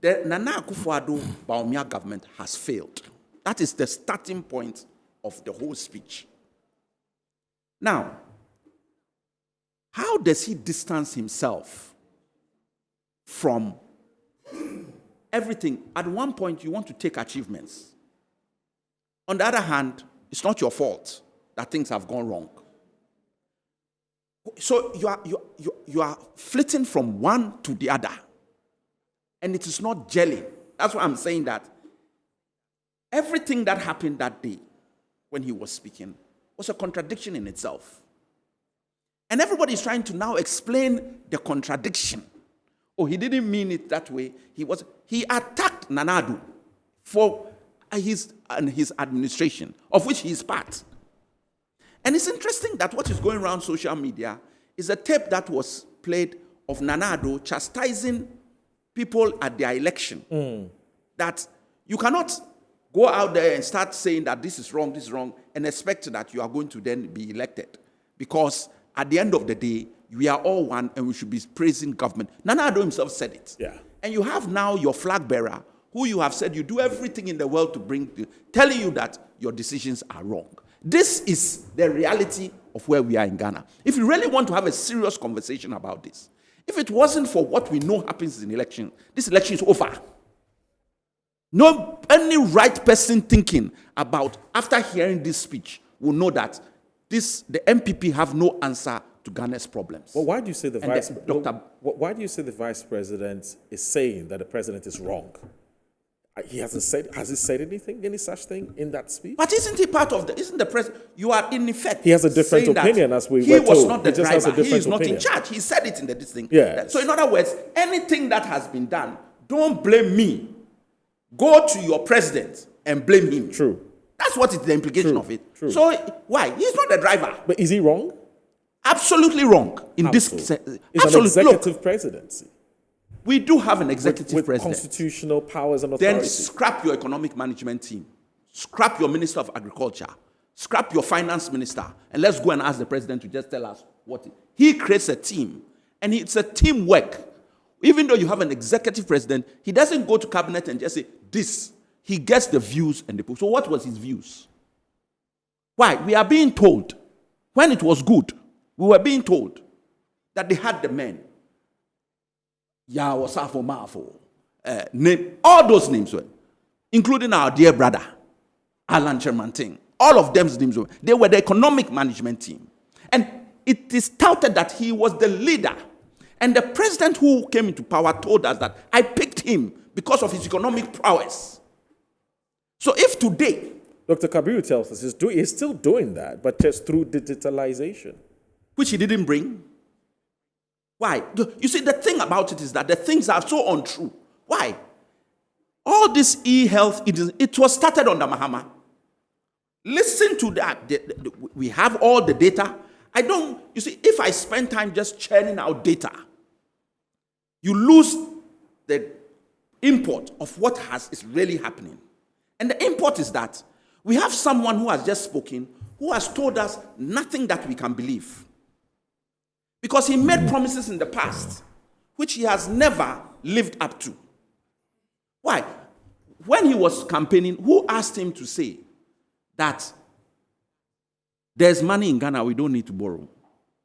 the Nana Akufo-Addo BAWUMIA government has failed. That is the starting point of the whole speech. Now, how does he distance himself from everything? At one point, you want to take achievements. On the other hand, it's not your fault that things have gone wrong. So you are flitting from one to the other, and it is not gelling. That's why I'm saying that everything that happened that day when he was speaking was a contradiction in itself. And everybody is trying to now explain the contradiction. Oh, he didn't mean it that way. He attacked Nana Addo for his administration, of which he is part. And it's interesting that what is going around social media is a tape that was played of Nana Addo chastising people at their election. That you cannot go out there and start saying that this is wrong, and expect that you are going to then be elected. Because at the end of the day, we are all one and we should be praising government. Nana Addo himself said it. Yeah. And you have now your flag bearer, who you have said you do everything in the world to bring, telling you that your decisions are wrong. This is the reality of where we are in Ghana. If you really want to have a serious conversation about this, if it wasn't for what we know happens in election, this election is over. No, any right person thinking about, after hearing this speech, will know that the MPP have no answer to Ghana's problems. Well, why do you say why do you say the vice president is saying that the president is wrong? He hasn't said. Has he said any such thing in that speech? But isn't he part of isn't the president? You are in effect. He has a different opinion, as we were told. He was not the driver. He is not in charge. He said it in this thing. Yeah. So in other words, anything that has been done, don't blame me. Go to your president and blame him. True. That's what is the implication of it. True. So why? He's not the driver. But is he wrong? Absolutely wrong. In this, it's an executive presidency. We do have an executive with president. Constitutional powers and authority. Then scrap your economic management team. Scrap your minister of agriculture. Scrap your finance minister. And let's go and ask the president to just tell us what. He creates a team. And it's a teamwork. Even though you have an executive president, he doesn't go to cabinet and just say this. He gets the views and the. So what was his views? Why? We are being told, when it was good, we were being told that they had the men. Yawasafo Mafo. Name, all those names were, including our dear brother, Alan Chermanting. All of them's names were. They were the economic management team. And it is touted that he was the leader. And the president who came into power told us that I picked him because of his economic prowess. So if today... Dr. Kabiru tells us he's still doing that, but just through digitalization. Which he didn't bring. Why? You see, the thing about it is that the things are so untrue. Why? All this e-health, it was started under Mahama. Listen to that. We have all the data. You see, if I spend time just churning out data, you lose the import of what is really happening. And the import is that we have someone who has just spoken, who has told us nothing that we can believe. Because he made promises in the past, which he has never lived up to. Why? When he was campaigning, who asked him to say that there's money in Ghana, we don't need to borrow?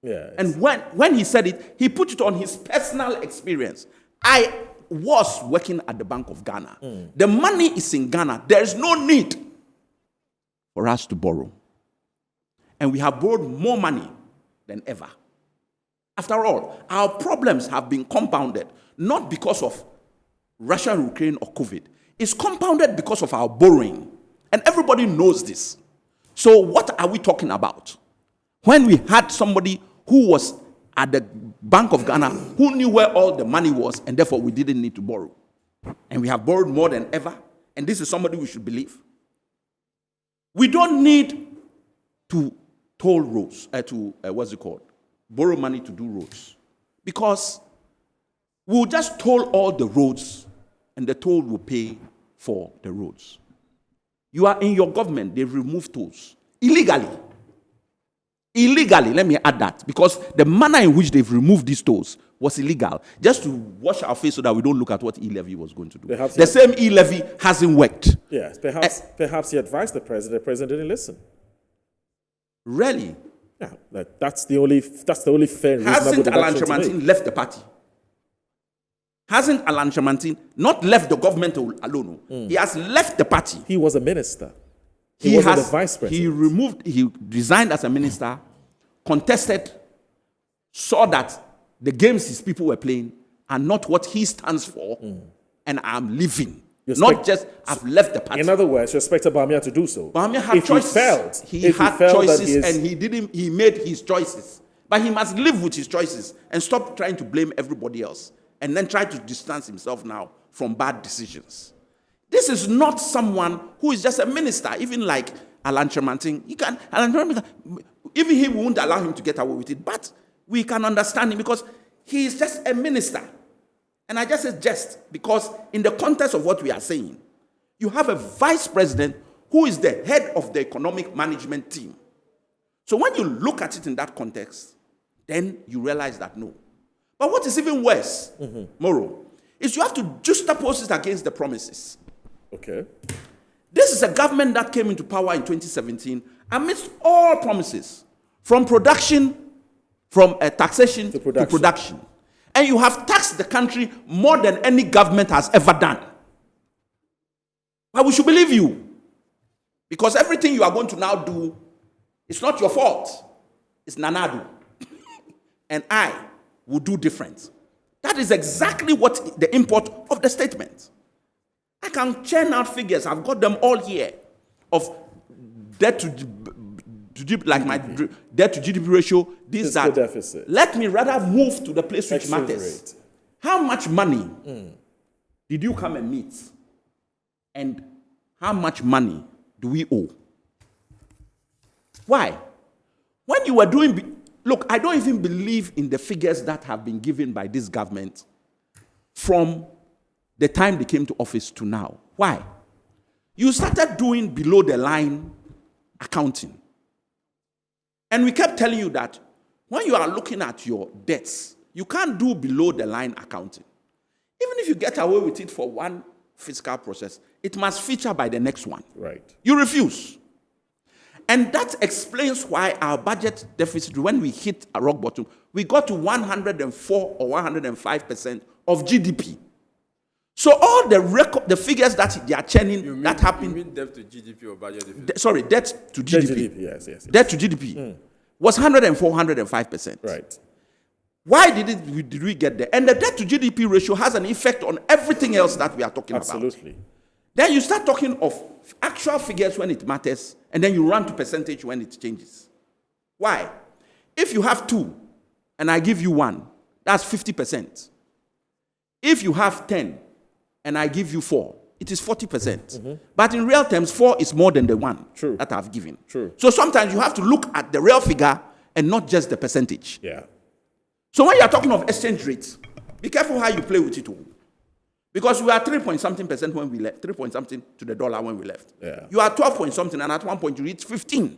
Yeah, and when he said it, he put it on his personal experience. I was working at the Bank of Ghana. The money is in Ghana. There is no need for us to borrow. And we have borrowed more money than ever. After all, our problems have been compounded, not because of Russia, Ukraine, or COVID. It's compounded because of our borrowing. And everybody knows this. So what are we talking about? When we had somebody who was at the Bank of Ghana, who knew where all the money was, and therefore we didn't need to borrow. And we have borrowed more than ever, and this is somebody we should believe. We don't need to toll roads, borrow money to do roads. Because we'll just toll all the roads, and the toll will pay for the roads. You are in your government, they've removed tolls. Illegally, let me add that, because the manner in which they've removed these tolls was illegal, just to wash our face so that we don't look at what e-levy was going to do. The same e-levy hasn't worked. Yes, perhaps he advised the president didn't listen. Really? Yeah, that's the only fair reasonable Hasn't Alan deduction to Chermanting make. left the party? Hasn't Alan Chermanting not left the government alone? He has left the party. He was a minister. He wasn't the vice president. He resigned as a minister, contested, saw that the games his people were playing are not what he stands for, and I'm leaving. I've left the party. In other words, you expected BAWUMIA to do so. BAWUMIA had choices. He had choices, and he made his choices. But he must live with his choices and stop trying to blame everybody else, and then try to distance himself now from bad decisions. This is not someone who is just a minister, even like Alan Chermanting. Even he won't allow him to get away with it, but we can understand him because he is just a minister. And I just say just because in the context of what we are saying, you have a vice president who is the head of the economic management team. So when you look at it in that context, then you realize that no. But what is even worse, Moro, is you have to juxtapose it against the promises. Okay. This is a government that came into power in 2017 amidst all promises, from production, from taxation to production. And you have taxed the country more than any government has ever done. But we should believe you. Because everything you are going to now do, it's not your fault. It's Nanadu. And I will do different. That is exactly what the import of the statement. I can churn out figures. I've got them all here of debt to like my debt to GDP ratio. This that. Deficit. Let me rather move to the place which matters. Rate. How much money did you come and meet? And how much money do we owe? Why? When you were doing... Look, I don't even believe in the figures that have been given by this government from the time they came to office to now. Why? You started doing below the line accounting. And we kept telling you that when you are looking at your debts, you can't do below the line accounting. Even if you get away with it for one fiscal process, it must feature by the next one. Right. You refuse. And that explains why our budget deficit, when we hit a rock bottom, we got to 104 or 105% of GDP. So all the figures that they are churning, that happened. You mean debt to GDP or budget deficit? Debt to GDP. Yes. Debt to GDP was 104, 105%. Right. Why did we get there? And the debt to GDP ratio has an effect on everything else that we are talking about. Absolutely. Then you start talking of actual figures when it matters, and then you run to percentage when it changes. Why? If you have 2 and I give you 1, that's 50%. If you have 10 and I give you 4, it is 40%. But in real terms, 4 is more than the 1 that I've given. True. So sometimes you have to look at the real figure and not just the percentage. Yeah. So when you are talking of exchange rates, be careful how you play with it all. Because we are 3-point-something% when we left, 3-point-something to the dollar when we left. Yeah. You are 12-point-something, and at one point you reach 15.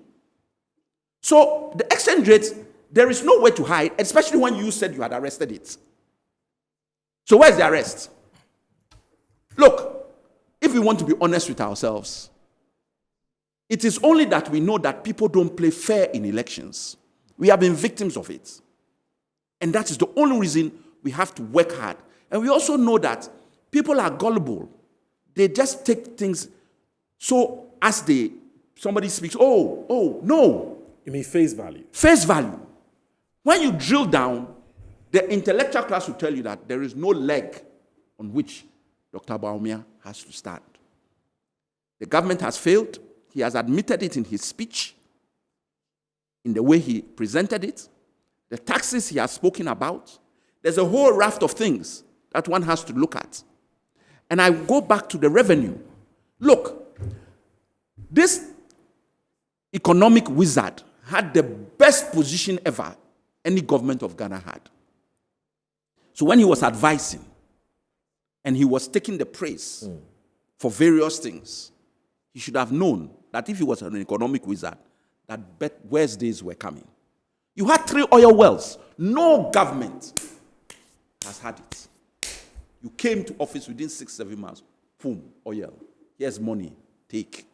So the exchange rate, there is no way to hide, especially when you said you had arrested it. So where's the arrest? Look, if we want to be honest with ourselves, it is only that we know that people don't play fair in elections. We have been victims of it. And that is the only reason we have to work hard. And we also know that people are gullible. They just take things so as somebody speaks, no. You mean face value? Face value. When you drill down, the intellectual class will tell you that there is no leg on which Dr. BAWUMIA has to stand. The government has failed. He has admitted it in his speech, in the way he presented it, the taxes he has spoken about. There's a whole raft of things that one has to look at. And I go back to the revenue. Look, this economic wizard had the best position ever any government of Ghana had. So when he was advising, and he was taking the praise for various things, he should have known that if he was an economic wizard, that worse days were coming. You had 3 oil wells. No government has had it. You came to office within 6-7 months. Boom, oil. Here's money. Take.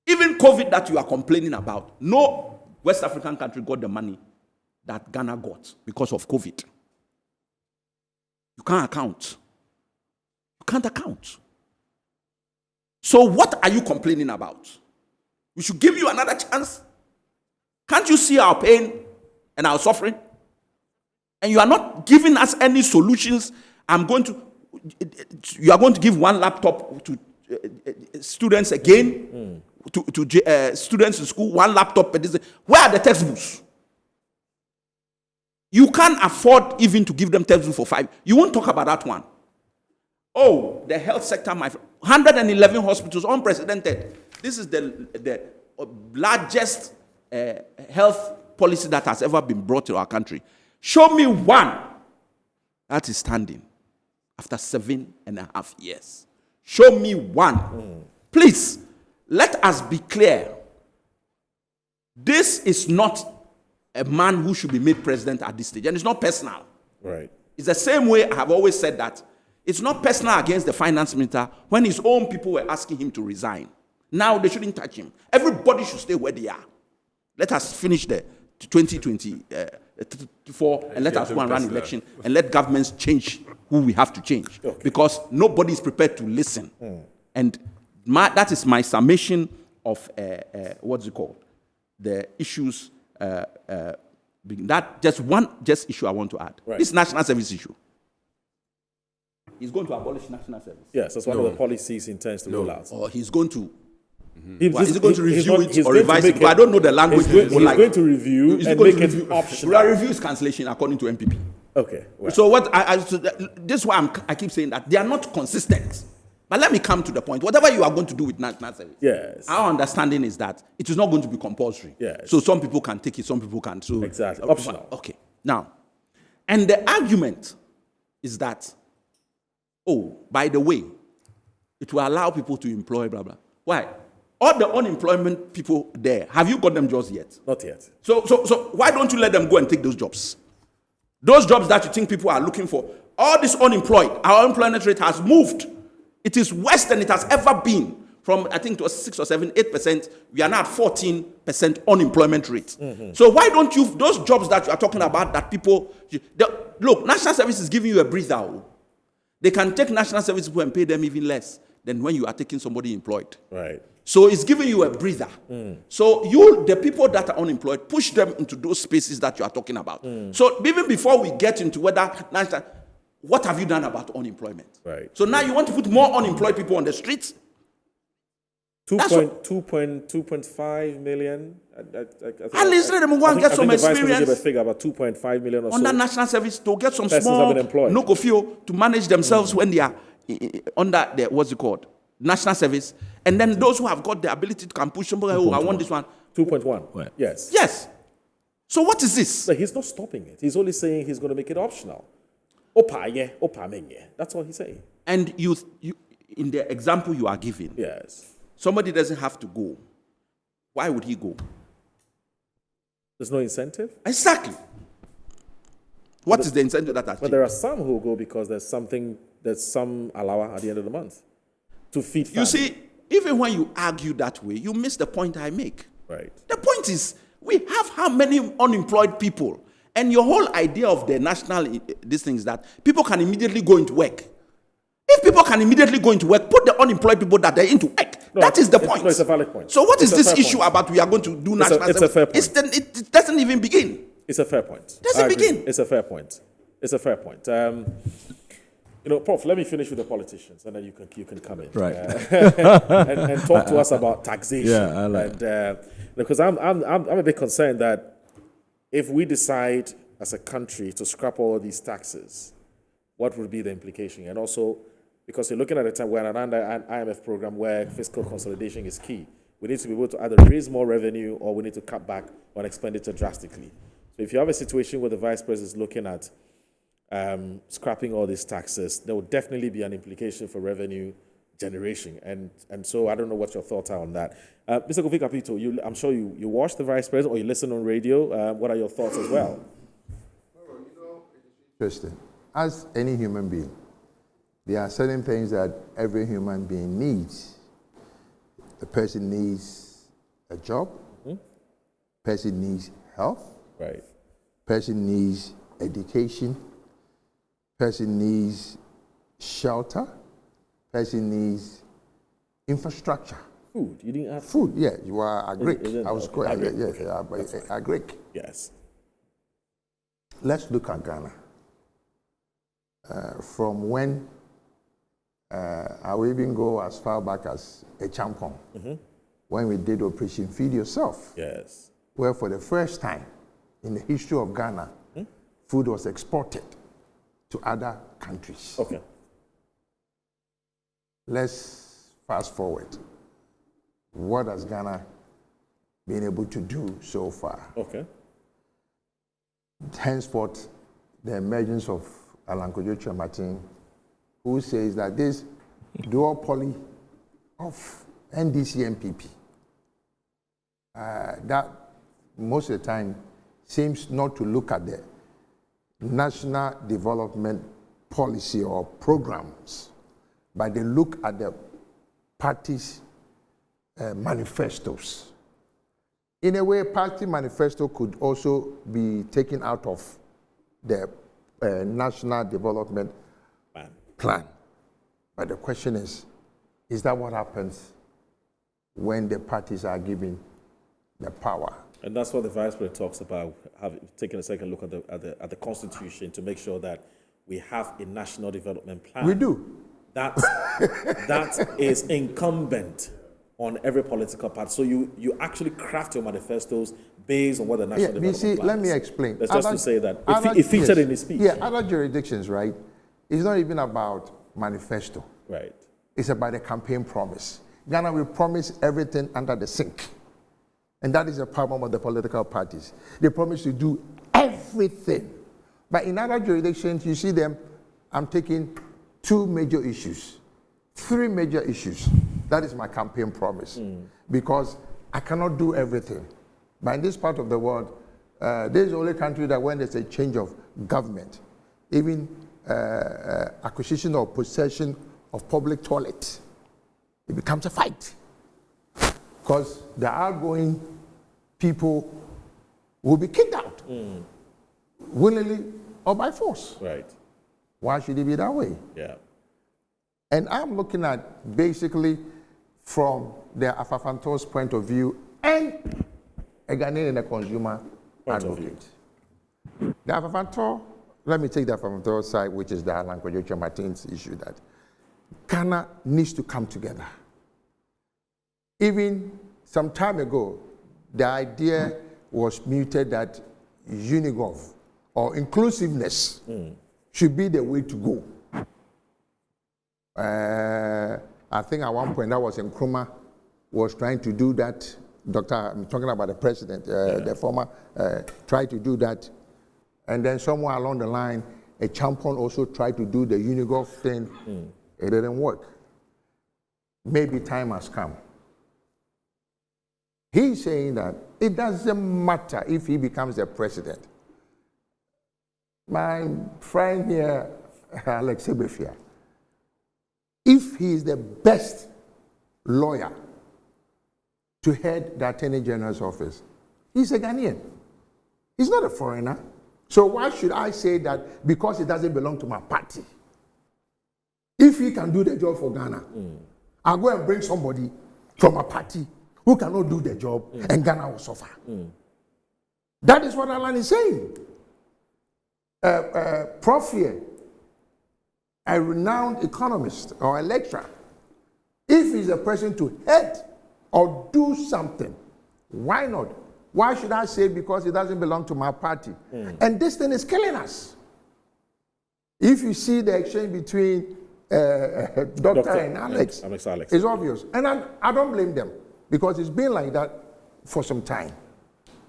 Even COVID that you are complaining about, no West African country got the money that Ghana got because of COVID. You can't account. You can't account. So what are you complaining about? We should give you another chance. Can't you see our pain and our suffering? And you are not giving us any solutions. You are going to give 1 laptop to students again, to students in school, 1 laptop. Where are the textbooks? You can't afford even to give them textbooks for 5. You won't talk about that one. Oh, the health sector, my friend. 111 hospitals, unprecedented. This is the largest health policy that has ever been brought to our country. Show me one that is standing after 7.5 years. Show me one. Please, let us be clear. This is not a man who should be made president at this stage. And it's not personal. Right. It's the same way I have always said that it's not personal against the finance minister when his own people were asking him to resign. Now they shouldn't touch him. Everybody should stay where they are. Let us finish the 2024 and let us go and run election and let governments change who we have to change. Okay. Because nobody is prepared to listen. And that is my summation of what's it called? The issues. That just issue I want to add. Right. This national service issue. He's going to abolish national service. Yes, that's one of the policies he intends to roll out. Or he's going to. Is he going to review it or revise it? But I don't know the language. He's going to review and make it optional. Review is cancellation according to MPP. Okay. Well. So this is why I keep saying that they are not consistent. But let me come to the point. Whatever you are going to do with national service, yes, our understanding is that it is not going to be compulsory. Yes. So some people can take it, some people can't. So exactly. Optional. Okay. Now, and the argument is that, oh, by the way, it will allow people to employ, blah, blah. Why? All the unemployment people there, have you got them jobs yet? Not yet. So why don't you let them go and take those jobs? Those jobs that you think people are looking for. All this unemployed, our unemployment rate has moved. It is worse than it has ever been. From, I think it was 6 or 7, 8%, we are now at 14% unemployment rate. So why don't you, those jobs that you are talking about, that people, look, national service is giving you a breather. They can take national service people and pay them even less than when you are taking somebody employed. Right. So it's giving you a breather. So you, the people that are unemployed, push them into those spaces that you are talking about. So even before we get into whether national, what have you done about unemployment? Right. So now you want to put more unemployed people on the streets? 2.5 million. At least let them go and get some experience. Give a figure about 2.5 million or under so. national service to get some persons small have been employed. no go feel to manage themselves when they are under the what's it called, national service, and then those who have got the ability to can push somebody. Oh, I want this one. 2.1. Right. Yes. Yes. So what is this? But he's not stopping it. He's only saying he's going to make it optional. Opa ye, opa menye. That's all he's saying. And you in the example you are giving, yes, somebody doesn't have to go. Why would he go? There's no incentive? Exactly. What is the incentive that has But there are some who go because there's some allowance at the end of the month to feed family. You see, even when you argue that way, you miss the point I make. Right. The point is, we have how many unemployed people? And your whole idea of the national, this thing is that people can immediately go into work. If people can immediately go into work, put the unemployed people that are into work. No, that is the point. No, it's a valid point. So what is It's this a fair issue point. about we are going to do national It's a fair point. It doesn't even begin. It's a fair point. Doesn't begin. It's a fair point. It's a fair point. Prof, let me finish with the politicians, and then you can come in, right, and talk to us about taxation. Yeah, I like. And because I'm a bit concerned that if we decide as a country to scrap all these taxes, what would be the implication? And also, because you're looking at a time where under an IMF program where fiscal consolidation is key, we need to be able to either raise more revenue or we need to cut back on expenditure drastically. So if you have a situation where the vice president is looking at scrapping all these taxes, there will definitely be an implication for revenue generation. And so I don't know what your thoughts are on that. Mr. Kofi Kapito, I'm sure you watch the vice president or you listen on radio. What are your thoughts as well? Interesting. As any human being, there are certain things that every human being needs. The person needs a job. Person needs health. Right. Person needs education. Person needs shelter. Person needs infrastructure. Food. You didn't have food. Yeah, you are a Greek. I was okay. quite Okay. a Greek. Yes. Let's look at Ghana. From when I will even go as far back as a champon, when we did Operation Feed Yourself. Yes. Where for the first time in the history of Ghana, food was exported to other countries. Okay. Let's fast forward. What has Ghana been able to do so far? Okay. Henceforth, the emergence of Alan Kojo Martin, who says that this duopoly of NDC and PP, that most of the time seems not to look at the national development policy or programs, but they look at the party's manifestos. In a way, party manifesto could also be taken out of the national development plan. But the question is that what happens when the parties are given the power? And that's what the vice president talks about, taking a second look at the constitution to make sure that we have a national development plan. We do. That is incumbent on every political party. So you actually craft your manifestos based on what the national development plan is. Let me explain. That's just to say that it featured in his speech. Yeah, other jurisdictions, right? It's not even about manifesto. Right. It's about the campaign promise. Ghana will promise everything under the sink. And that is the problem of the political parties. They promise to do everything. But in other jurisdictions, you see them, I'm taking 2 major issues, 3 major issues. That is my campaign promise. Because I cannot do everything. But in this part of the world, this is the only country that when there's a change of government, even acquisition or possession of public toilets, it becomes a fight. Because the outgoing people will be kicked out, willingly or by force. Right. Why should it be that way? Yeah. And I'm looking at basically from the Afafanto's point of view and a Ghanaian and a consumer advocate. The Afafanto, let me take the Afafanto side, which is the Alan Kojocho Martin's issue, that Ghana needs to come together. Even some time ago, the idea was muted that Unigov or inclusiveness should be the way to go. I think at one point that was Nkrumah was trying to do that. I'm talking about the president, the former, tried to do that. And then somewhere along the line, a champion also tried to do the Unigov thing. It didn't work. Maybe time has come. He's saying that it doesn't matter if he becomes the president. My friend here, Alex Ebefia, if he is the best lawyer to head the Attorney General's office, he's a Ghanaian. He's not a foreigner. So why should I say that because it doesn't belong to my party? If he can do the job for Ghana, I'll go and bring somebody from a party who cannot do the job and Ghana will suffer. That is what Alan is saying. Prof here, a renowned economist or a lecturer, if he's a person to head or do something, why not? Why should I say because it doesn't belong to my party? And this thing is killing us. If you see the exchange between Dr. and Alex, it's obvious. And I don't blame them because it's been like that for some time.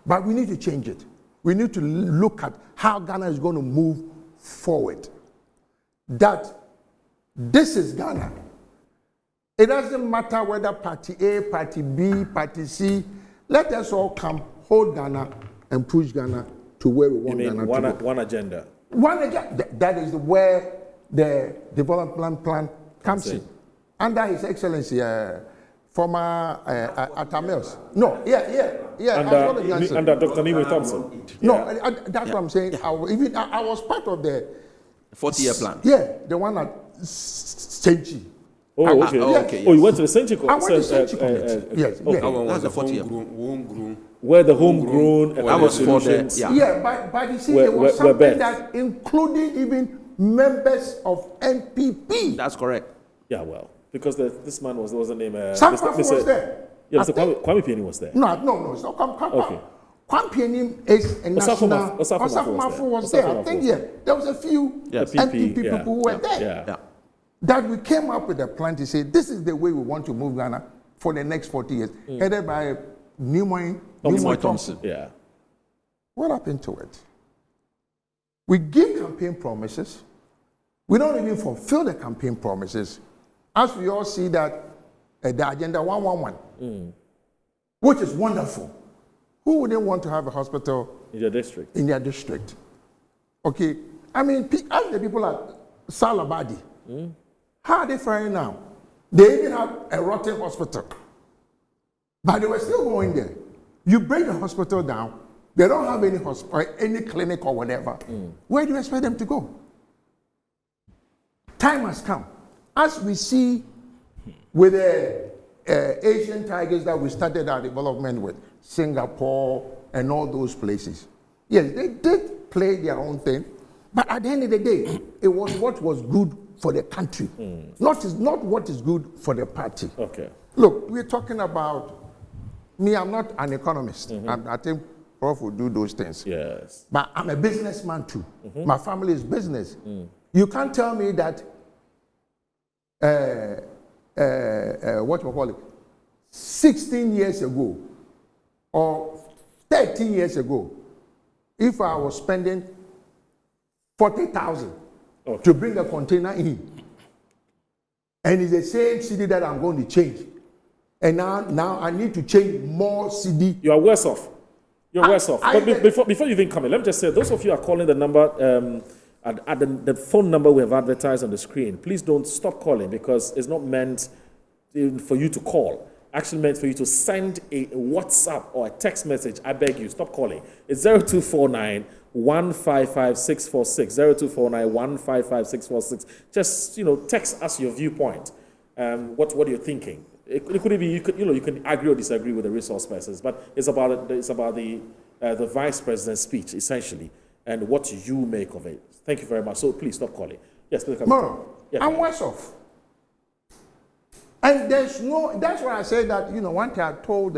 But we need to change it. We need to look at how Ghana is going to move forward. That this is Ghana. It doesn't matter whether party A, party B, party C. Let us all come, hold Ghana, and push Ghana to where we want Ghana to go. One agenda. One agenda. That is where the development plan comes in. Under His Excellency, former Atamels. No, Under Dr. Nima Thompson. No, that's what I'm saying. I was part of the 40-year plan. Yeah, the one at Senchi. Oh, okay. Okay. Oh, you went to the Senchi I went to Senchi Committee. Yes. That's the 40-year. Where the homegrown that was for the, but you see, there was something that including even members of NPP. That's correct. Yeah, well, because this man was the name. Mr. was there. Yeah, Mr. Kwame Pieni was there. No, it's not Kwame. Okay. Kwame Pieni is a national. Osafo Mafu was there. I think there was a few NPP people who were there. Yeah. That we came up with a plan to say this is the way we want to move Ghana for the next 40 years, headed by Nimoy Thompson. Yeah. What happened to it? We give campaign promises. We don't even fulfill the campaign promises. As we all see that the Agenda 111, which is wonderful. Who wouldn't want to have a hospital in their district? In their district. Okay. I mean, ask the people at Salabadi. How are they faring now? They even have a rotten hospital. But they were still going there. You break the hospital down, they don't have any hospital, any clinic or whatever. Where do you expect them to go? Time has come. As we see with the Asian tigers that we started our development with, Singapore and all those places. Yes, they did play their own thing, but at the end of the day, it was what was good for the country, not what is good for the party. Okay. Look, we're talking about me. I'm not an economist. I think Prof will do those things. Yes. But I'm a businessman too. My family is business. You can't tell me that what you call it, 16 years ago or 13 years ago, if I was spending 40,000 to bring a container in, and it's the same city that I'm going to change, and now I need to change more city. You are worse off. You're worse off. But before you even come in, let me just say, those of you who are calling the number, the phone number we have advertised on the screen, please don't stop calling because it's not meant for you to call. Actually meant for you to send a WhatsApp or a text message. I beg you, stop calling. It's 0249 155 646. 0249 155 646. Just, text us your viewpoint. What you're thinking. It could be you can agree or disagree with the resource persons, but it's about the vice president's speech essentially and what you make of it. Thank you very much. So please stop calling. Yes, please come. I'm worse off. And that's why I say that, one day I told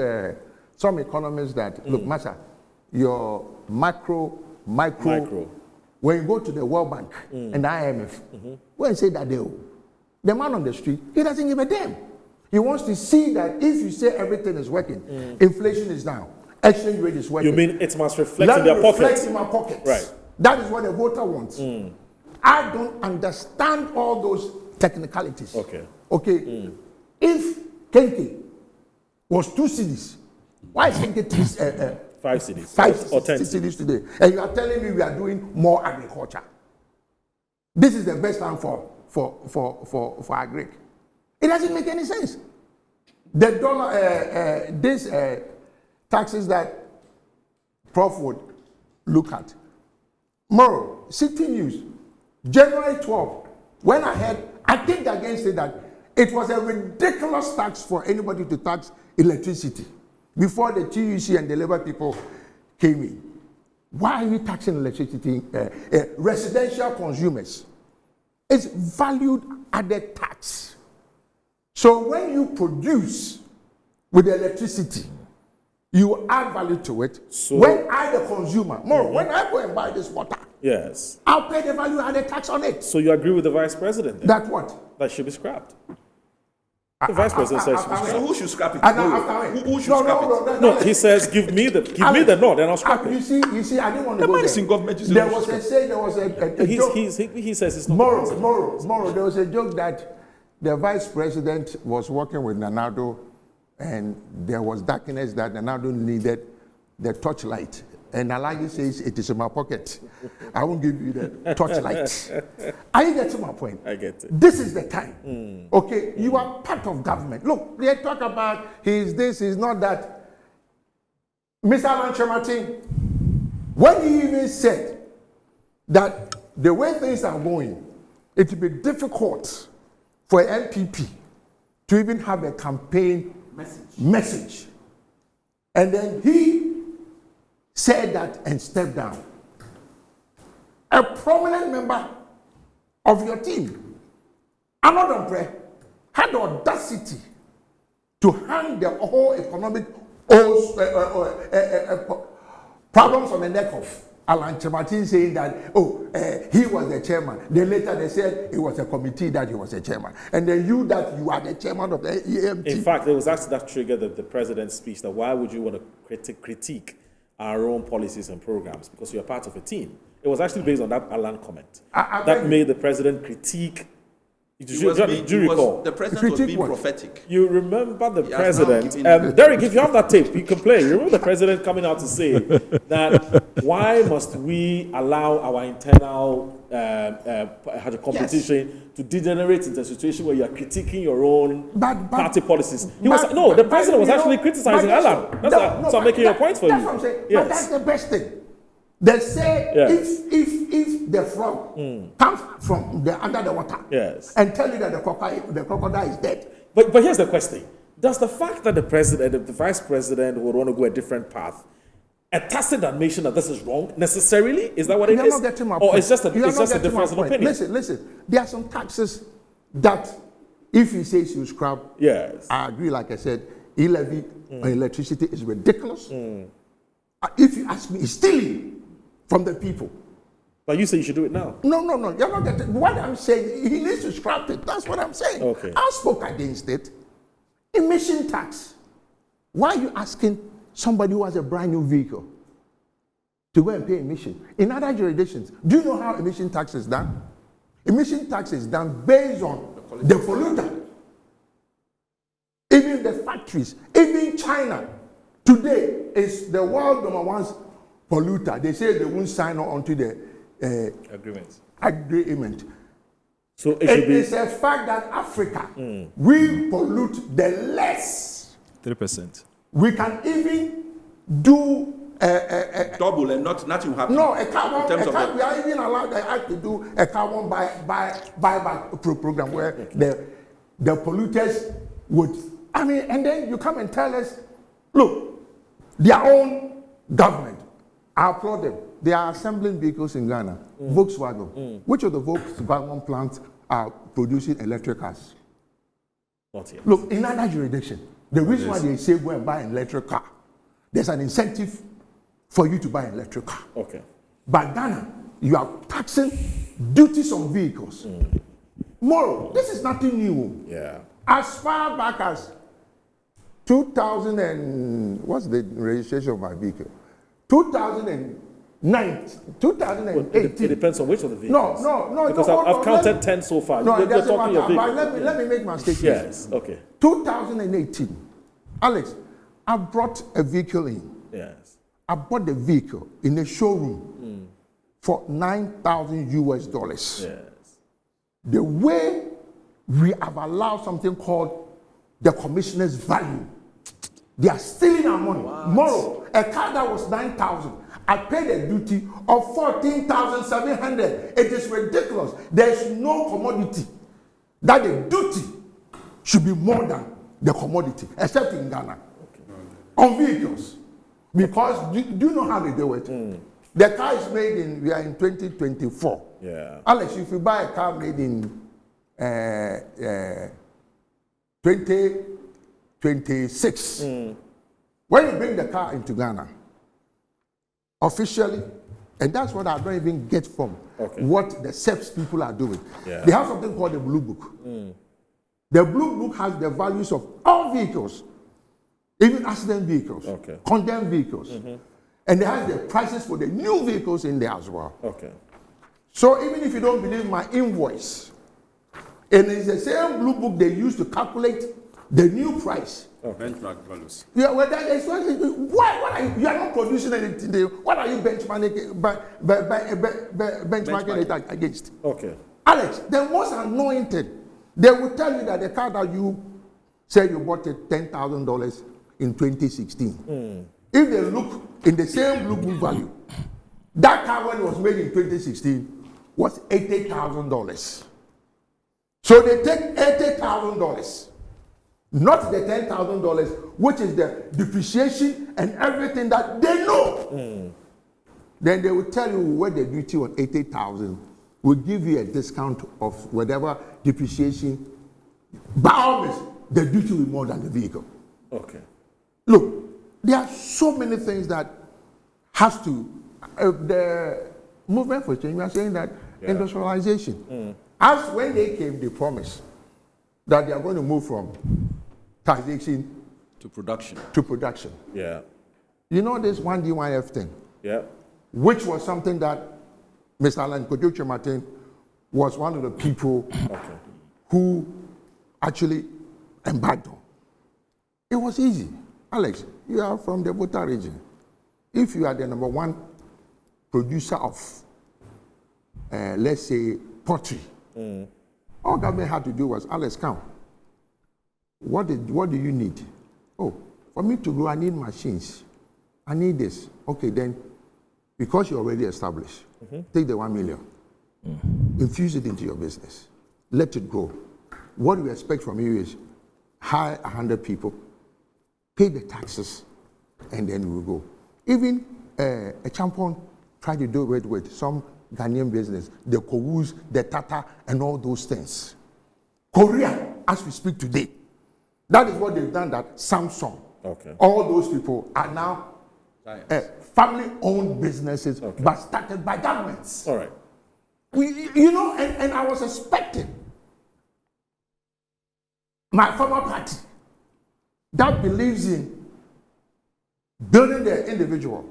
some economists that, look, Master, your micro, when you go to the World Bank and the IMF, when you say that the man on the street, he doesn't give a damn. He wants to see that if you say everything is working, inflation is down, exchange rate is working. You mean it must reflect in their pockets? Reflect in my pockets. Right. That is what the voter wants. I don't understand all those technicalities. Okay. If Kenke was 2 cities, why is Kenke 5 cities? 5 or 10 cities today? And you are telling me we are doing more agriculture. This is the best time for agric. It doesn't make any sense. The dollar, these taxes that Prof would look at. Tomorrow, City News, January 12th, when I heard, I think against it that it was a ridiculous tax for anybody to tax electricity before the TUC and the Labour people came in. Why are you taxing electricity? Residential consumers. It's valued added tax. So when you produce with the electricity, you add value to it. So when I, the consumer, when I go and buy this water, yes, I'll pay the value added tax on it. So you agree with the vice president? Then? That what? That should be scrapped. The vice president says should be scrapped. So who should scrap it? Who should scrap it? No, he says give me the no, then I'll scrap it. You see, I didn't want to go there. In government, there was a joke. He says it's not. Tomorrow, there was a joke that the vice president was working with Nanado, and there was darkness that Nanado needed the torchlight. And Alagi says, it is in my pocket. I won't give you the torchlight. Are you getting my point? I get it. This is the time. Okay, you are part of government. Look, they talk about he's this, he's not that. Mr. Alan Chemati, when he even said that the way things are going, it will be difficult for NPP to even have a campaign message. And then he said that and stepped down. A prominent member of your team, Anodon Pre, had the audacity to hang the whole economic problems on the neck of Alan Chemati, saying that, he was the chairman. Then later they said it was a committee that he was the chairman. And then you are the chairman of the EMT. In fact, it was actually that triggered the president's speech that why would you want to critique our own policies and programs because you're part of a team. It was actually based on that Alan comment that made the president critique. Do you recall? The president was being prophetic. You remember the president? Derek, if you have that tape, you can play. You remember the president coming out to say that why must we allow our internal competition to degenerate into a situation where you are critiquing your own party policies? The president was actually criticizing Alan. So I'm making your point for you. That's what I'm saying. Yes. But that's the best thing. They say if the frog comes from under the water and tell you that the crocodile is dead. But here's the question. Does the fact that the president, the vice president would want to go a different path, a tacit admission that this is wrong necessarily? Is that what it is? Not getting my or point. It's just a difference in opinion? Listen. There are some taxes that if he says you scrap, I agree, like I said, e-levy on electricity is ridiculous. If you ask me, it's stealing from the people. But you say you should do it now. No. You're not getting what I'm saying. He needs to scrap it. That's what I'm saying. Okay. I spoke against it. Emission tax. Why are you asking somebody who has a brand new vehicle to go and pay emission? In other jurisdictions, do you know how emission tax is done? Emission tax is done based on the polluter. Even the factories, even China, today is the world #1 polluter. They say they won't sign on to the agreement. So it is a fact that Africa, we pollute the less. 3%. We can even do double and nothing will happen. No, we are even allowed to do a carbon buyback program where the polluters would, and then you come and tell us, look, their own government, I applaud them. They are assembling vehicles in Ghana, Volkswagen. Which of the Volkswagen plants are producing electric cars? Not yet. Look, in other jurisdictions, the reason why they say go and buy an electric car, there's an incentive for you to buy an electric car. Okay. But Ghana, you are taxing duties on vehicles. Moreover, this is nothing new. Yeah. As far back as 2000 and what's the registration of my vehicle? 2018. It depends on which of the vehicles. No. Because I've counted 10 so far. No, You're talking your vehicle. But let me make my statement. Yes. Okay. 2018, Alex, I brought a vehicle in. Yes. I bought the vehicle in a showroom for $9,000 US. Yes. The way we have allowed something called the commissioner's value, they are stealing our money. Moreover, a car that was 9,000, I paid a duty of 14,700. It is ridiculous. There is no commodity that the duty should be more than the commodity, except in Ghana, on vehicles. Because do you know how they do it? The car is made in, we are in 2024. Yeah. Alex, if you buy a car made in 2026, when you bring the car into Ghana, officially, and that's what I don't even get from what the SEPS people are doing. Yeah. They have something called the Blue Book. The Blue Book has the values of all vehicles, even accident vehicles, condemned vehicles. And it has the prices for the new vehicles in there as well. Okay. So even if you don't believe my invoice, and it's the same Blue Book they use to calculate the new price. Benchmark values. Yeah, well, that is what you are not producing anything. What are you benchmarking it against? Okay. Alex, the most annoying thing, they will tell you that the car that you said you bought it $10,000 in 2016. If they look in the same Blue Book value, that car when it was made in 2016 was $80,000. So they take $80,000, not the $10,000, which is the depreciation and everything that they know. Then they will tell you what the duty on $80,000 will give you a discount of whatever depreciation. By all means, the duty will be more than the vehicle. Okay. Look, there are so many things that has to. The movement for change, we are saying that industrialization. As when they came, they promised that they are going to move from taxation to production. Yeah. You know this 1D1F thing? Yeah. Which was something that Mr. Alan Kojoche Martin was one of the people who actually embarked on. It was easy. Alex, you are from the Bota region. If you are the number one producer of, let's say, pottery, all government had to do was, Alex, come. What do you need? Oh, for me to grow, I need machines. I need this. Okay, then, because you're already established, take the 1 million, infuse it into your business, let it grow. What we expect from you is hire 100 people, pay the taxes, and then we will go. Even a champion tried to do it with some Ghanaian business, the Kowus, the Tata, and all those things. Korea, as we speak today, that is what they've done, that Samsung, all those people are now family-owned businesses, but started by governments. All right. And I was expecting my former party that believes in building the individual,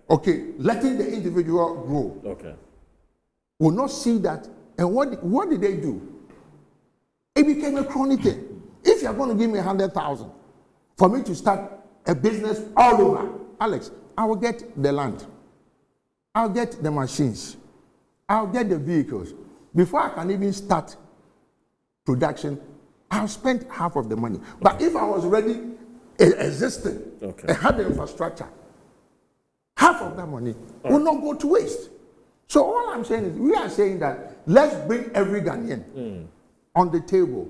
letting the individual grow, will not see that. And what did they do? It became a chronic thing. If you're going to give me 100,000 for me to start a business all over, Alex, I will get the land, I'll get the machines, I'll get the vehicles. before I can even start production, I've spent half of the money. But if I was already existing and had the infrastructure, half of that money will not go to waste. So all I'm saying is, we are saying that let's bring every Ghanaian on the table.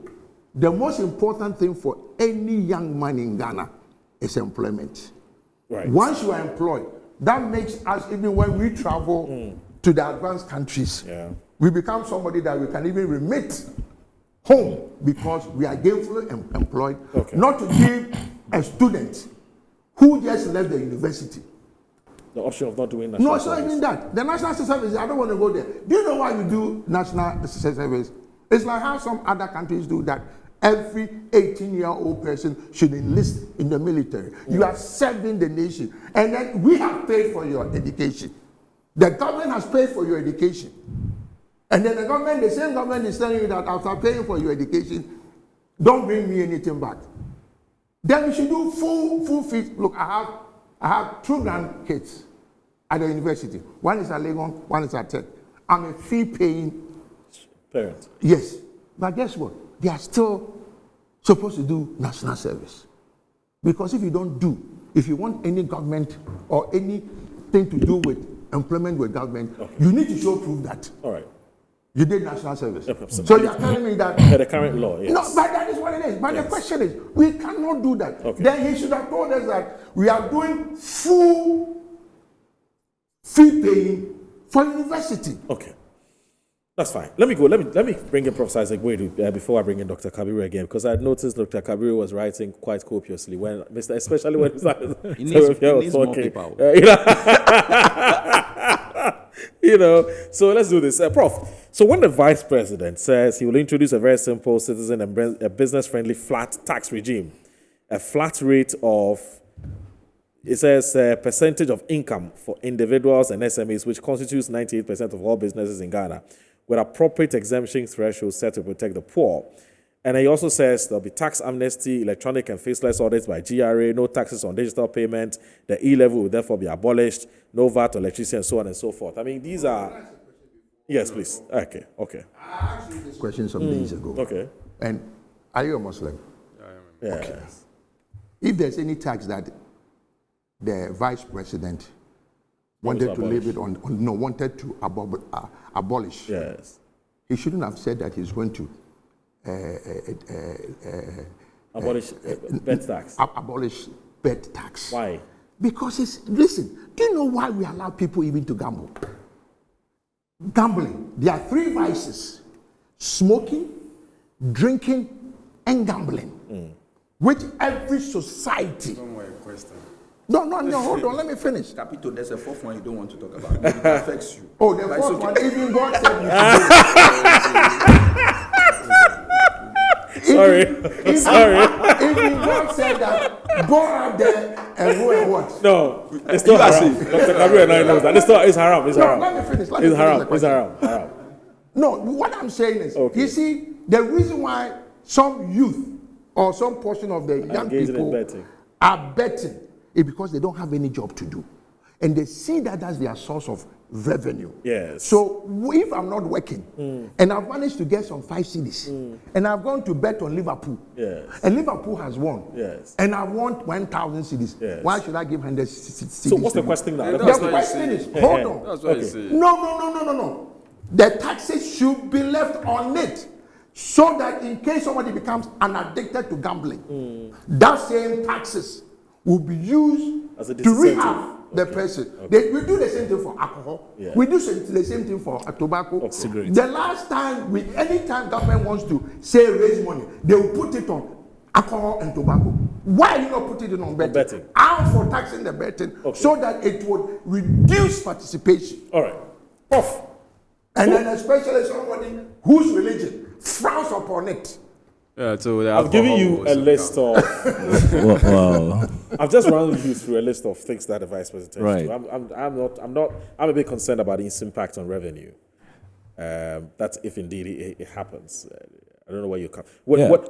The most important thing for any young man in Ghana is employment. Right. Once you are employed, that makes us, even when we travel to the advanced countries, we become somebody that we can even remit home because we are gainfully employed. Not to give a student who just left the university the option of not doing national service. No, it's not even that. The national service, I don't want to go there. Do you know why you do national service? It's like how some other countries do that. Every 18-year-old person should enlist in the military. You are serving the nation. And then we have paid for your education. The government has paid for your education. And then the same government is telling you that after paying for your education, don't bring me anything back. Then you should do full fees. Look, I have 2 grandkids at the university. One is at Legon, one is at Tech. I'm a fee-paying parent. Yes. But guess what? They are still supposed to do national service. Because if you want any government or anything to do with employment with government, you need to show proof that you did national service. So you are telling me that the current law, yes. No, but that is what it is. But the question is, we cannot do that. Then he should have told us that we are doing full fee paying for university. Okay. That's fine. Let me go. Let me bring in Professor Isaac Boyd before I bring in Dr. Kabiru again, because I noticed Dr. Kabiru was writing quite copiously especially when he needs more people. So let's do this. Prof, so when the Vice President says he will introduce a very simple citizen and a business-friendly flat tax regime, a flat rate of, it says, percentage of income for individuals and SMEs, which constitutes 98% of all businesses in Ghana, with appropriate exemption thresholds set to protect the poor. And he also says there'll be tax amnesty, electronic and faceless audits by GRA, no taxes on digital payment, the E-level will therefore be abolished, no VAT on electricity, and so on and so forth. I mean, these are... Yes, please. Okay. I asked you this question some days ago. Okay. And are you a Muslim? Yeah. Okay. If there's any tax that the Vice President wanted to leave it on, wanted to abolish. Yes. He shouldn't have said that he's going to abolish bed tax. Abolish bed tax. Why? Because listen, do you know why we allow people even to gamble? Gambling. There are 3 vices: smoking, drinking, and gambling. Which every society. No, hold on, let me finish. Capito, there's a 4th one you don't want to talk about. It affects you. Oh, the 4th one, even God said you Sorry. Even God said that, go out there and go and watch. No, it's not haram. Dr. Kabiru and I know that. It's haram. It's haram. Let me finish. It's haram. No, what I'm saying is, you see, the reason why some youth or some portion of the young people are betting is because they don't have any job to do. And they see that as their source of revenue. Yes. So if I'm not working and I've managed to get some 5 cedis and I've gone to bet on Liverpool, and Liverpool has won, and I want 1,000 cedis, why should I give 100 cedis? So what's the question now? The question is, hold on. That's what I say. No. The taxes should be left on it, so that in case somebody becomes addicted to gambling, that same taxes will be used to rehab the person. We do the same thing for alcohol. We do the same thing for tobacco. Cigarette. The last time, anytime government wants to say raise money, they will put it on alcohol and tobacco. Why are you not putting it on betting? I'm for taxing the betting so that it would reduce participation. All right. Off. And then especially somebody whose religion frowns upon it. Yeah, so I've given you a list of. I've just run you through a list of things that the Vice President. Right. I'm a bit concerned about its impact on revenue. That's if indeed it happens. I don't know where you come.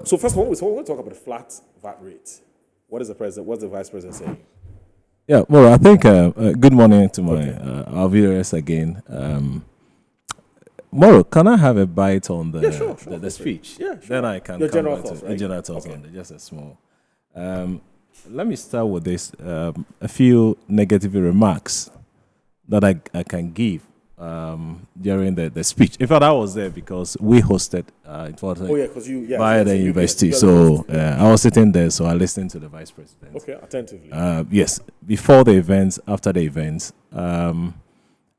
So first of all, we'll talk about the flat VAT rate. What's the Vice President saying? Yeah, well, I think good morning to our viewers again. Moro, can I have a bite on the sure, the speech? Yeah, sure. Then I can Your come general back thoughts, to right? general thoughts Okay. on it, just a small. Let me start with this. A few negative remarks that I can give during the speech. In fact, I was there because we hosted it was because you by the university. So I was sitting there, so I listened to the vice president. Okay, attentively. Yes, before the events, after the events.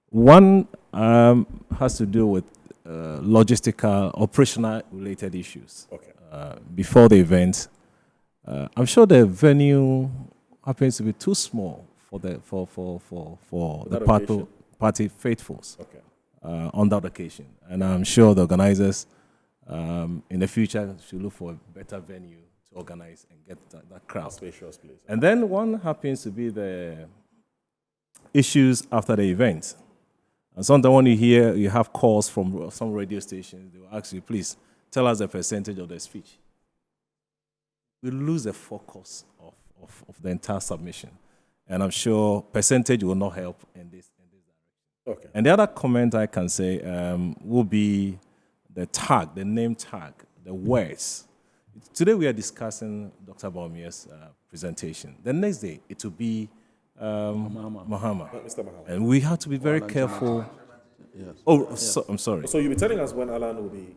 One has to do with logistical, operational related issues. Okay. Before the event, I'm sure the venue happens to be too small for the party faithfuls. Okay. On that occasion, and I'm sure the organizers in the future should look for a better venue to organize and get that crowd. Spacious place. And then one happens to be the issues after the event. And sometimes when you have calls from some radio stations, they will ask you, please tell us the percentage of the speech. We lose the focus of the entire submission. And I'm sure percentage will not help in this direction. Okay. And the other comment I can say will be the tag, the name tag, the words. Today we are discussing Dr. Bawumia's presentation. The next day it will be Mahama. Mr. Mahama. And we have to be very careful. Yes. So, I'm sorry. So you'll be telling us when Alan will be.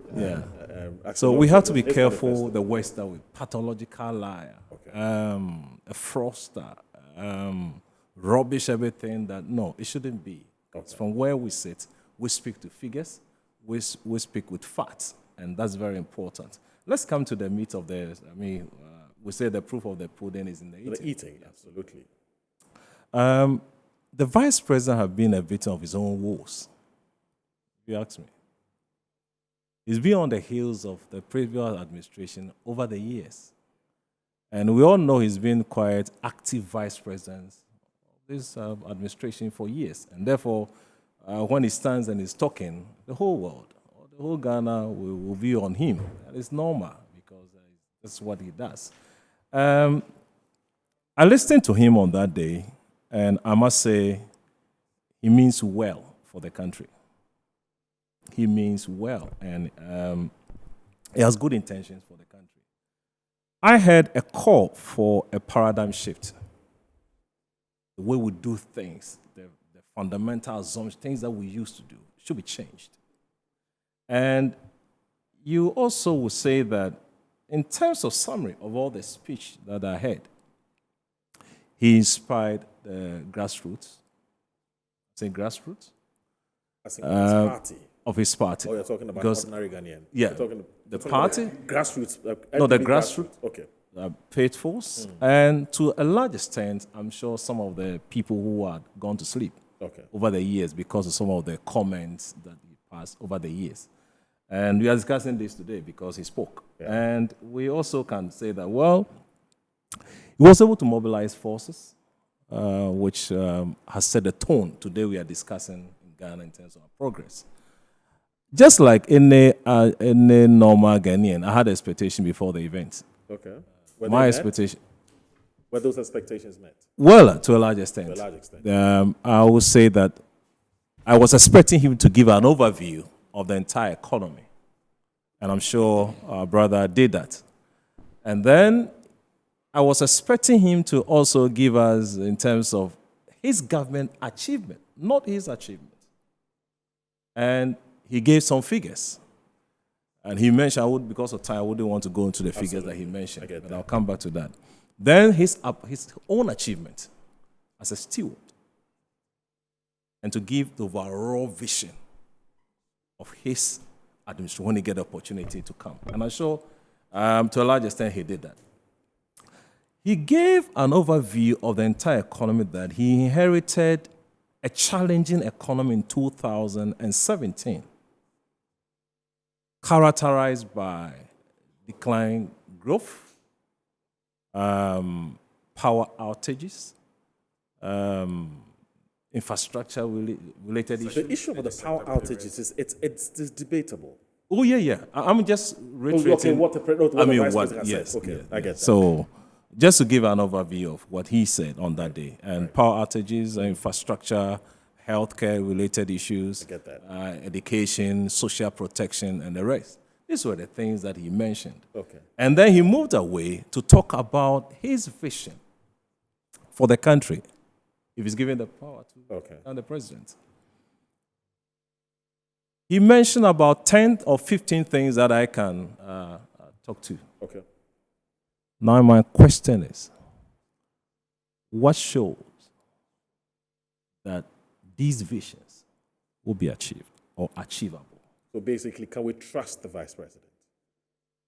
So we have to be careful. The words that we pathological liar, a fraudster, rubbish, everything that no, it shouldn't be. Okay. From where we sit, we speak to figures, we speak with facts, and that's very important. Let's come to the meat of the. We say the proof of the pudding is in the eating. The eating, absolutely. The vice president has been a victim of his own woes. If you ask me, he's been on the heels of the previous administration over the years, and we all know he's been quite active vice president of this administration for years, and therefore, when he stands and is talking, the whole world, or the whole Ghana will view on him. That is normal because that's what he does. I listened to him on that day, and I must say, he means well for the country. He means well, and he has good intentions for the country. I had a call for a paradigm shift. The way we do things, the fundamental assumptions, things that we used to do, should be changed. And you also will say that in terms of summary of all the speech that I had, he inspired the grassroots. Say grassroots? As in his party. Of his party. Oh, you're talking about because, ordinary Ghanaian. Yeah. The party? Grassroots. No, the grassroots. Okay. Faithfuls. And to a large extent, I'm sure some of the people who had gone to sleep over the years because of some of the comments that he passed over the years. And we are discussing this today because he spoke. Yeah. And we also can say that, well, he was able to mobilize forces, which has set the tone today we are discussing in Ghana in terms of our progress. Just like in a normal Ghanaian, I had expectation before the event. Okay. My expectation. Were those expectations met? Well, to a large extent. To a large extent. I would say that I was expecting him to give an overview of the entire economy. And I'm sure our brother did that. And then I was expecting him to also give us in terms of his government achievement, not his achievement. And he gave some figures. And he mentioned, because of time, I wouldn't want to go into the figures that he mentioned. But I'll come back to that. Then his own achievement as a steward. And to give the overall vision of his administration when he get the opportunity to come. And I'm sure, to a large extent, he did that. He gave an overview of the entire economy that he inherited a challenging economy in 2017, characterized by declining growth, power outages, infrastructure related issues. The issue of the power outages is it's debatable. Oh yeah. I'm just reiterating. What the vice president yes, said. Okay, yeah, I get that. So, just to give an overview of what he said on that day, and power outages, infrastructure, healthcare related issues, I get that. Education, social protection, and the rest. These were the things that he mentioned. Okay. And then he moved away to talk about his vision for the country, if he's given the power to and the president. He mentioned about 10 or 15 things that I can talk to. Okay. Now my question is, what shows that these visions will be achieved or achievable? So basically, can we trust the vice president?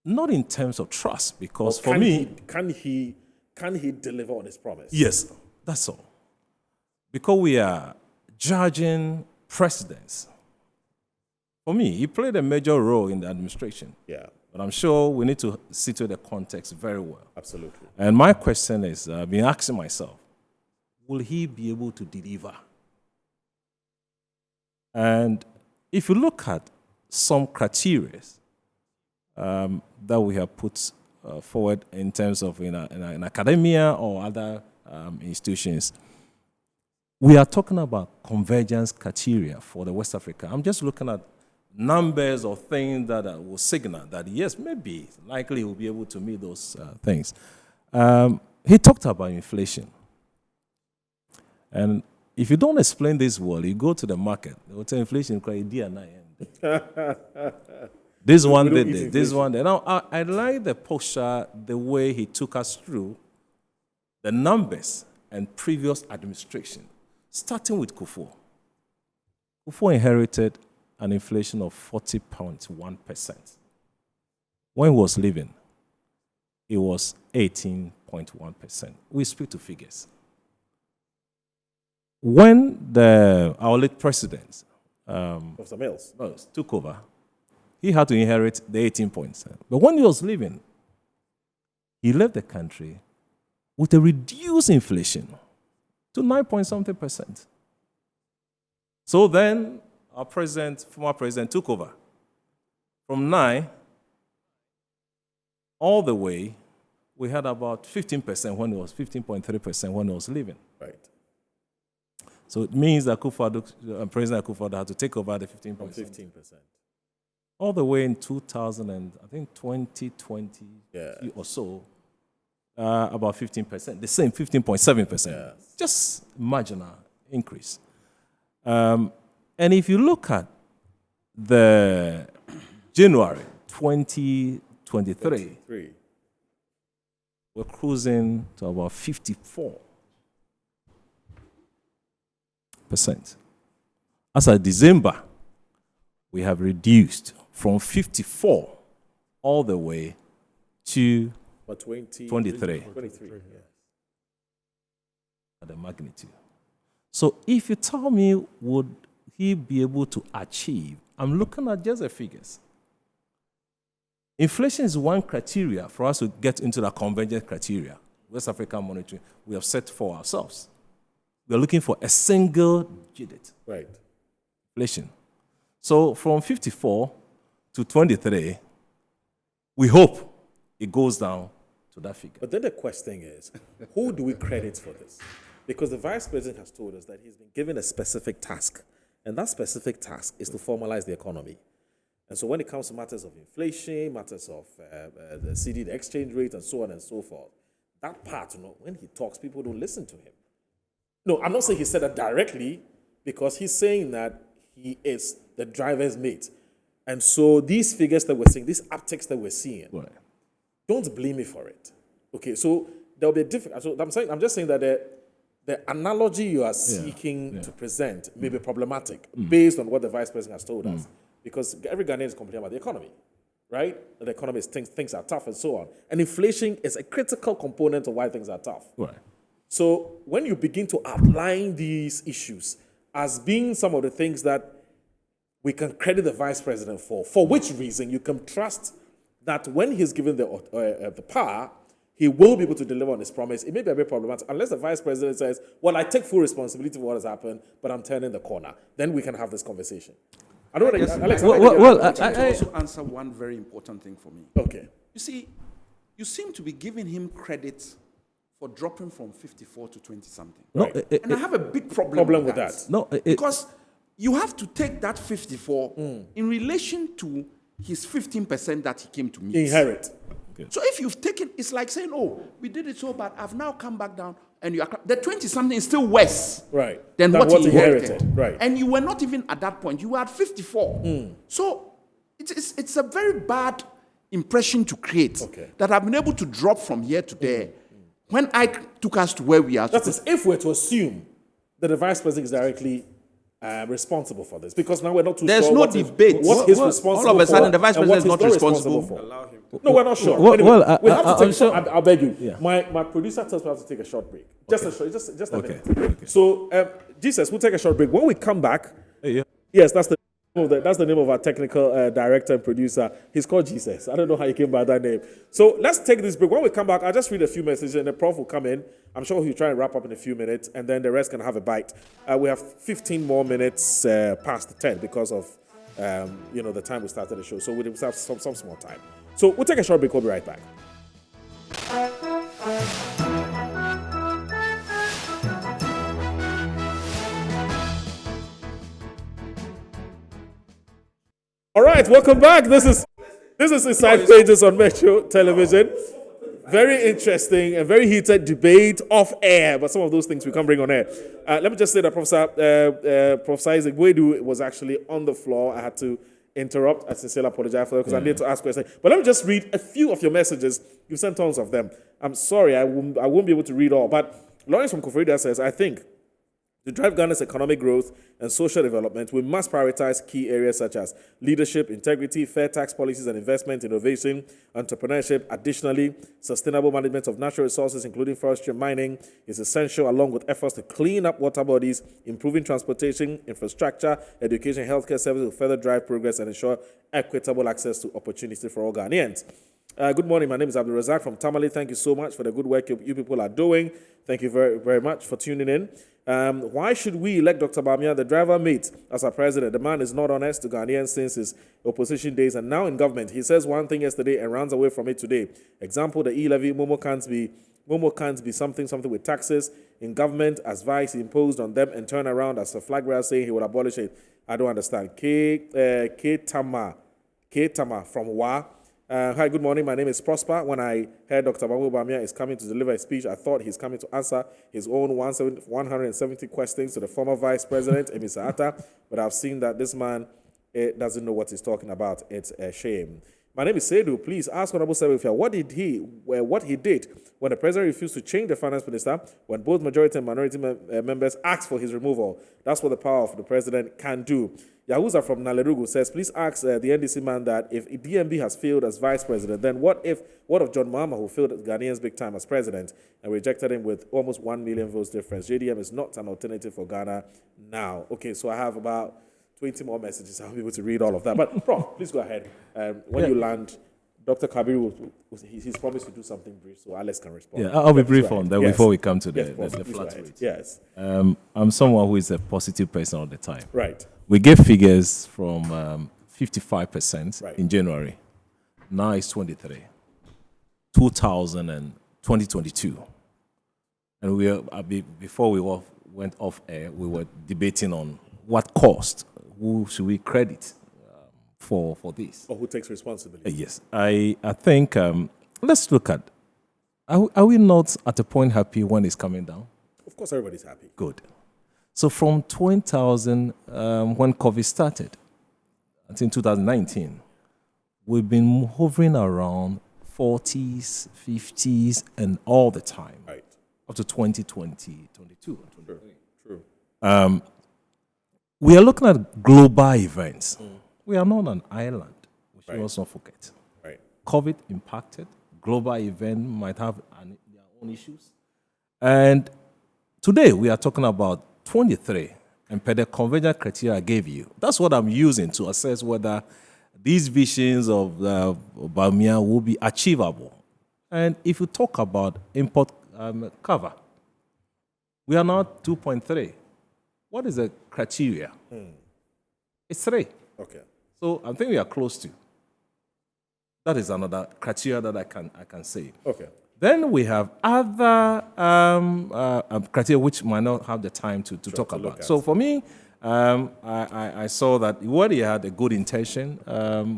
Not in terms of trust, because Or for me... can he deliver on his promise? Yes, that's all. Because we are judging presidents. For me, he played a major role in the administration. Yeah. But I'm sure we need to situate the context very well. Absolutely. And my question is, I've been asking myself, will he be able to deliver? And if you look at some criteria that we have put forward in terms of in academia or other institutions, we are talking about convergence criteria for the West Africa. I'm just looking at numbers or things that will signal that, yes, maybe, likely we'll be able to meet those things. He talked about inflation. And if you don't explain this well, you go to the market, they will tell inflation, this one did it, this one did. Now, I like the posture, the way he took us through the numbers and previous administration, starting with Kufuor. Kufuor inherited an inflation of 40.1%. When he was leaving, it was 18.1%. We speak to figures. When our late president Professor Mills took over, he had to inherit the 18 points. But when he was leaving, he left the country with a reduced inflation to 9-point-something%. So then, our former president, took over from 9 all the way. We had about 15% when it was 15.3% when he was leaving. Right. So it means that President Akufo-Addo had to take over the 15%. All the way in 2020 or so, about 15%. The same 15.7%. Yeah. Just marginal increase. And if you look at the January 2023, we're cruising to about 54%. As of December, we have reduced from 54 all the way to 23. At the magnitude. So if you tell me, would he be able to achieve? I'm looking at just the figures. Inflation is one criteria for us to get into the convergence criteria. West African monitoring, we have set for ourselves. We are looking for a single digit. Right. Inflation. So from 54 to 23, we hope it goes down to that figure. But then the question is, who do we credit for this? Because the vice president has told us that he's been given a specific task, and that specific task is to formalize the economy. And so when it comes to matters of inflation, matters of the CD, the exchange rate, and so on and so forth, that part, when he talks, people don't listen to him. No, I'm not saying he said that directly, because he's saying that he is the driver's mate. And so these figures that we're seeing, these upticks that we're seeing, don't blame me for it. Okay, so there'll be a different. So I'm just saying that the analogy you are seeking to present may be problematic based on what the vice president has told us. Because every Ghanaian is complaining about the economy, right? That the economy things are tough and so on. And inflation is a critical component of why things are tough. Right. So when you begin to outline these issues as being some of the things that we can credit the vice president for which reason you can trust that when he's given the power, he will be able to deliver on his promise. It may be a bit problematic unless the vice president says, well, I take full responsibility for what has happened, but I'm turning the corner. Then we can have this conversation. I don't know. Alex, I also answer one very important thing for me. Okay. You see, you seem to be giving him credit for dropping from 54 to 20 something. No, Right. And I have a big problem with that. No, because you have to take that 54 in relation to his 15% that he came to meet. Inherit. Okay. So if you've taken, it's like saying, oh, we did it so bad, I've now come back down, and you are, the 20-something is still worse than what he inherited. Right. And you were not even at that point. You were at 54. So it's a very bad impression to create that I've been able to drop from here to there when I took us to where we are. That is, if we're to assume that the vice president is directly responsible for this, because now we're not too There's sure no what debate. he's responsible for. All of a sudden, the vice president is not responsible for. Allow him. No, we're not sure. Well, Anyway, well, we have to take. sure. I'll beg you. Yeah. My producer tells me I have to take a short break. Just a Okay. minute. Okay. So, Jesus, we'll take a short break. When we come back, Yeah. yes, that's the name of our technical director and producer. He's called Jesus. I don't know how he came by that name. So let's take this break. When we come back, I'll just read a few messages and the prof will come in. I'm sure he'll try and wrap up in a few minutes and then the rest can have a bite. We have 15 more minutes past 10 because of the time we started the show. So we'll have some small time. So we'll take a short break. We'll be right back. All right, welcome back. This is Inside Pages on Metro Television. Very interesting and very heated debate off air, but some of those things we can't bring on air. Let me just say that Professor Isaac Boadu was actually on the floor. I had to interrupt. I sincerely apologize for that because I need to ask questions. But let me just read a few of your messages. You've sent tons of them. I'm sorry, I won't be able to read all. But Lawrence from Kofrida says, I think to drive Ghana's economic growth and social development, we must prioritize key areas such as leadership, integrity, fair tax policies and investment, innovation, entrepreneurship. Additionally, sustainable management of natural resources, including forestry and mining, is essential, along with efforts to clean up water bodies, improving transportation, infrastructure, education, healthcare services will further drive progress and ensure equitable access to opportunity for all Ghanaians. Good morning. My name is Abdul Razak from Tamale. Thank you so much for the good work you people are doing. Thank you very, very much for tuning in. Why should we elect Dr. BAWUMIA, the driver mate, as our president? The man is not honest to Ghanaians since his opposition days and now in government. He says one thing yesterday and runs away from it today. Example, the e-levy, Momo can't be something with taxes. In government, as vice, he imposed on them and turned around as a flag bearer saying he would abolish it. I don't understand. K Tama from Wa. Hi, good morning. My name is Prosper. When I heard Dr. BAWUMIA is coming to deliver a speech, I thought he's coming to answer his own 170 questions to the former Vice President, Emisa Atta, but I've seen that this man doesn't know what he's talking about. It's a shame. My name is Seydou. Please ask Honorable Sebefia what he did when the President refused to change the Finance Minister when both majority and minority members asked for his removal. That's what the power of the President can do. Yahuza from Nalerugu says, please ask the NDC man that if DMB has failed as vice president, then what of John Mahama, who failed Ghanaians big time as president and rejected him with almost 1 million votes difference? JDM is not an alternative for Ghana now. Okay, so I have about 20 more messages. I'll be able to read all of that. But Prof, please go ahead. When you land, Dr. Kabir, he's promised to do something brief, so Alex can respond. Yeah, I'll be brief on that before we come to the flat rate. Yes. I'm someone who is a positive person all the time. Right. We gave figures from 55% in January. Now it's 23. 2022. And before we went off air, we were debating on what cost. Who should we credit for this? Or who takes responsibility? Yes. I think, let's look at, are we not at a point happy when it's coming down? Of course, everybody's happy. Good. So from 20,000, when COVID started, until 2019, we've been hovering around 40s, 50s, and all the time. Right. Up to 2020, 22. True. We are looking at global events. We are not an island. We should also not forget. Right. COVID impacted. Global event might have their own issues. And today we are talking about 23, and per the convergent criteria I gave you. That's what I'm using to assess whether these visions of BAWUMIA will be achievable. And if you talk about import cover, we are now 2.3. What is the criteria? It's 3. Okay. So I think we are close to. That is another criteria that I can say. Okay. Then we have other criteria which might not have the time to talk about. So for me, I saw that what he had a good intention.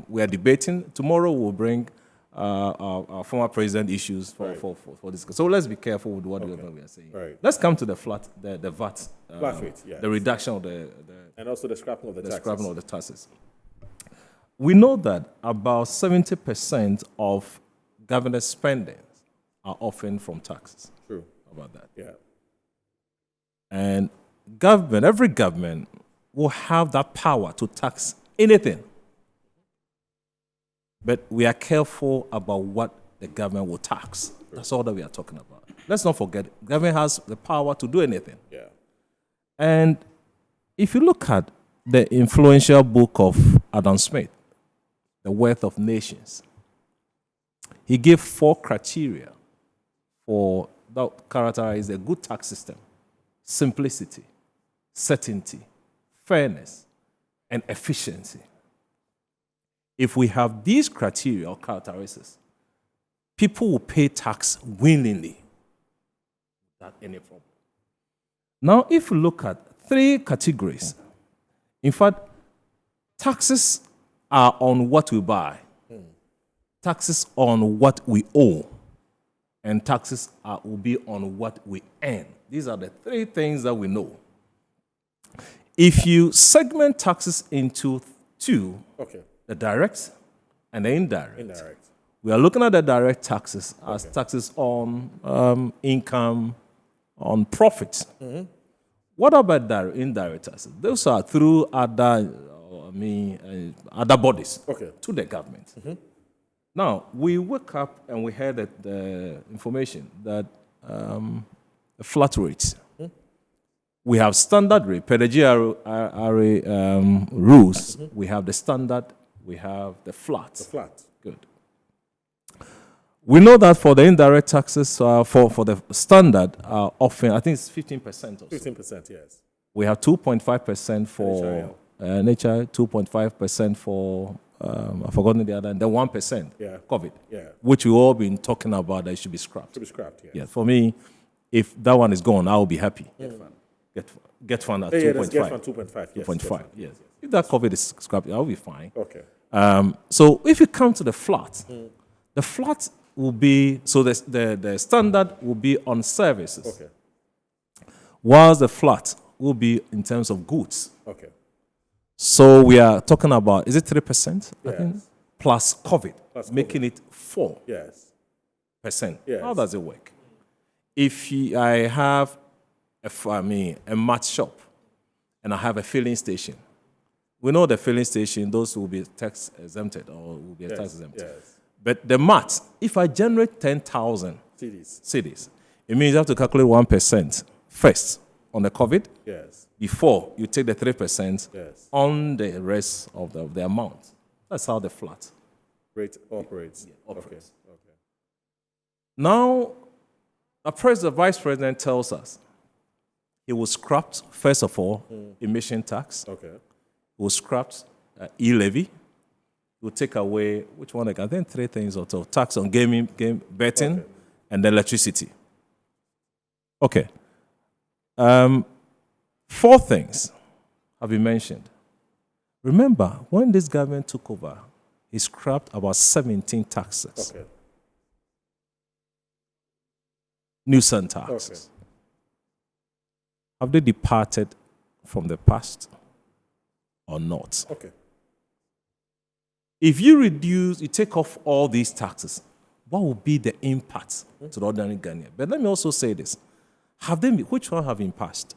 We are debating. Tomorrow we'll bring our former president issues for this. So let's be careful with what we are saying. Right. Let's come to the VAT. Flat rate, yes. The reduction of and also the scrapping of the taxes. Scrapping of the taxes. We know that about 70% of government spending are often from taxes. True. How about that? Yeah. And every government will have that power to tax anything. But we are careful about what the government will tax. That's all that we are talking about. Let's not forget, government has the power to do anything. Yeah. And if you look at the influential book of Adam Smith, The Wealth of Nations, he gave 4 criteria for that characterize a good tax system: simplicity, certainty, fairness, and efficiency. If we have these criteria or characteristics, people will pay tax willingly without any problem. Now, if you look at 3 categories, in fact, taxes are on what we buy, taxes on what we owe, and taxes will be on what we earn. These are the 3 things that we know. If you segment taxes into 2, the direct and the indirect. We are looking at the direct taxes as taxes on income, on profits. What about indirect taxes? Those are through other bodies to the government. Now, we woke up and we heard the information that the flat rates. We have standard rate, per the GRA rules. We have the standard, we have the flat. The flat. Good. We know that for the indirect taxes, for the standard, often, I think it's 15% or so. 15%, yes. We have 2.5% for NHI, 2.5% for, I've forgotten the other, and then 1% COVID, which we've all been talking about that it should be scrapped. To be scrapped, yes. Yeah, for me, if that one is gone, I will be happy. Get fund at 2.5. Get fund 2.5, yes. 2.5, yes. If that COVID is scrapped, I'll be fine. Okay. So if you come to the flat, the flat will be, so the standard will be on services. Okay. Whilst the flat will be in terms of goods. Okay. So we are talking about, is it 3%? I Yes. think, plus COVID, making COVID. it 4%. Yes. Yes. How does it work? If I have a mat shop and I have a filling station, we know the filling station, those will be tax exempted or will be tax exempted. Yes. But the mat, if I generate 10,000 cedis, it means you have to calculate 1% first on the COVID before you take the 3% on the rest of the amount. That's how the flat rate operates. operates. Okay. Now, the vice president tells us he will scrap, first of all, emission tax. Okay. He will scrap e-levy. He will take away, which one? I think 3 things or so. Tax on game betting, and electricity. Okay. 4 things have been mentioned. Remember, when this government took over, he scrapped about 17 taxes. Okay. Nuisance taxes. Have they departed from the past or not? Okay. If you take off all these taxes, what will be the impact to the ordinary Ghanaian? But let me also say this. Which one have been passed?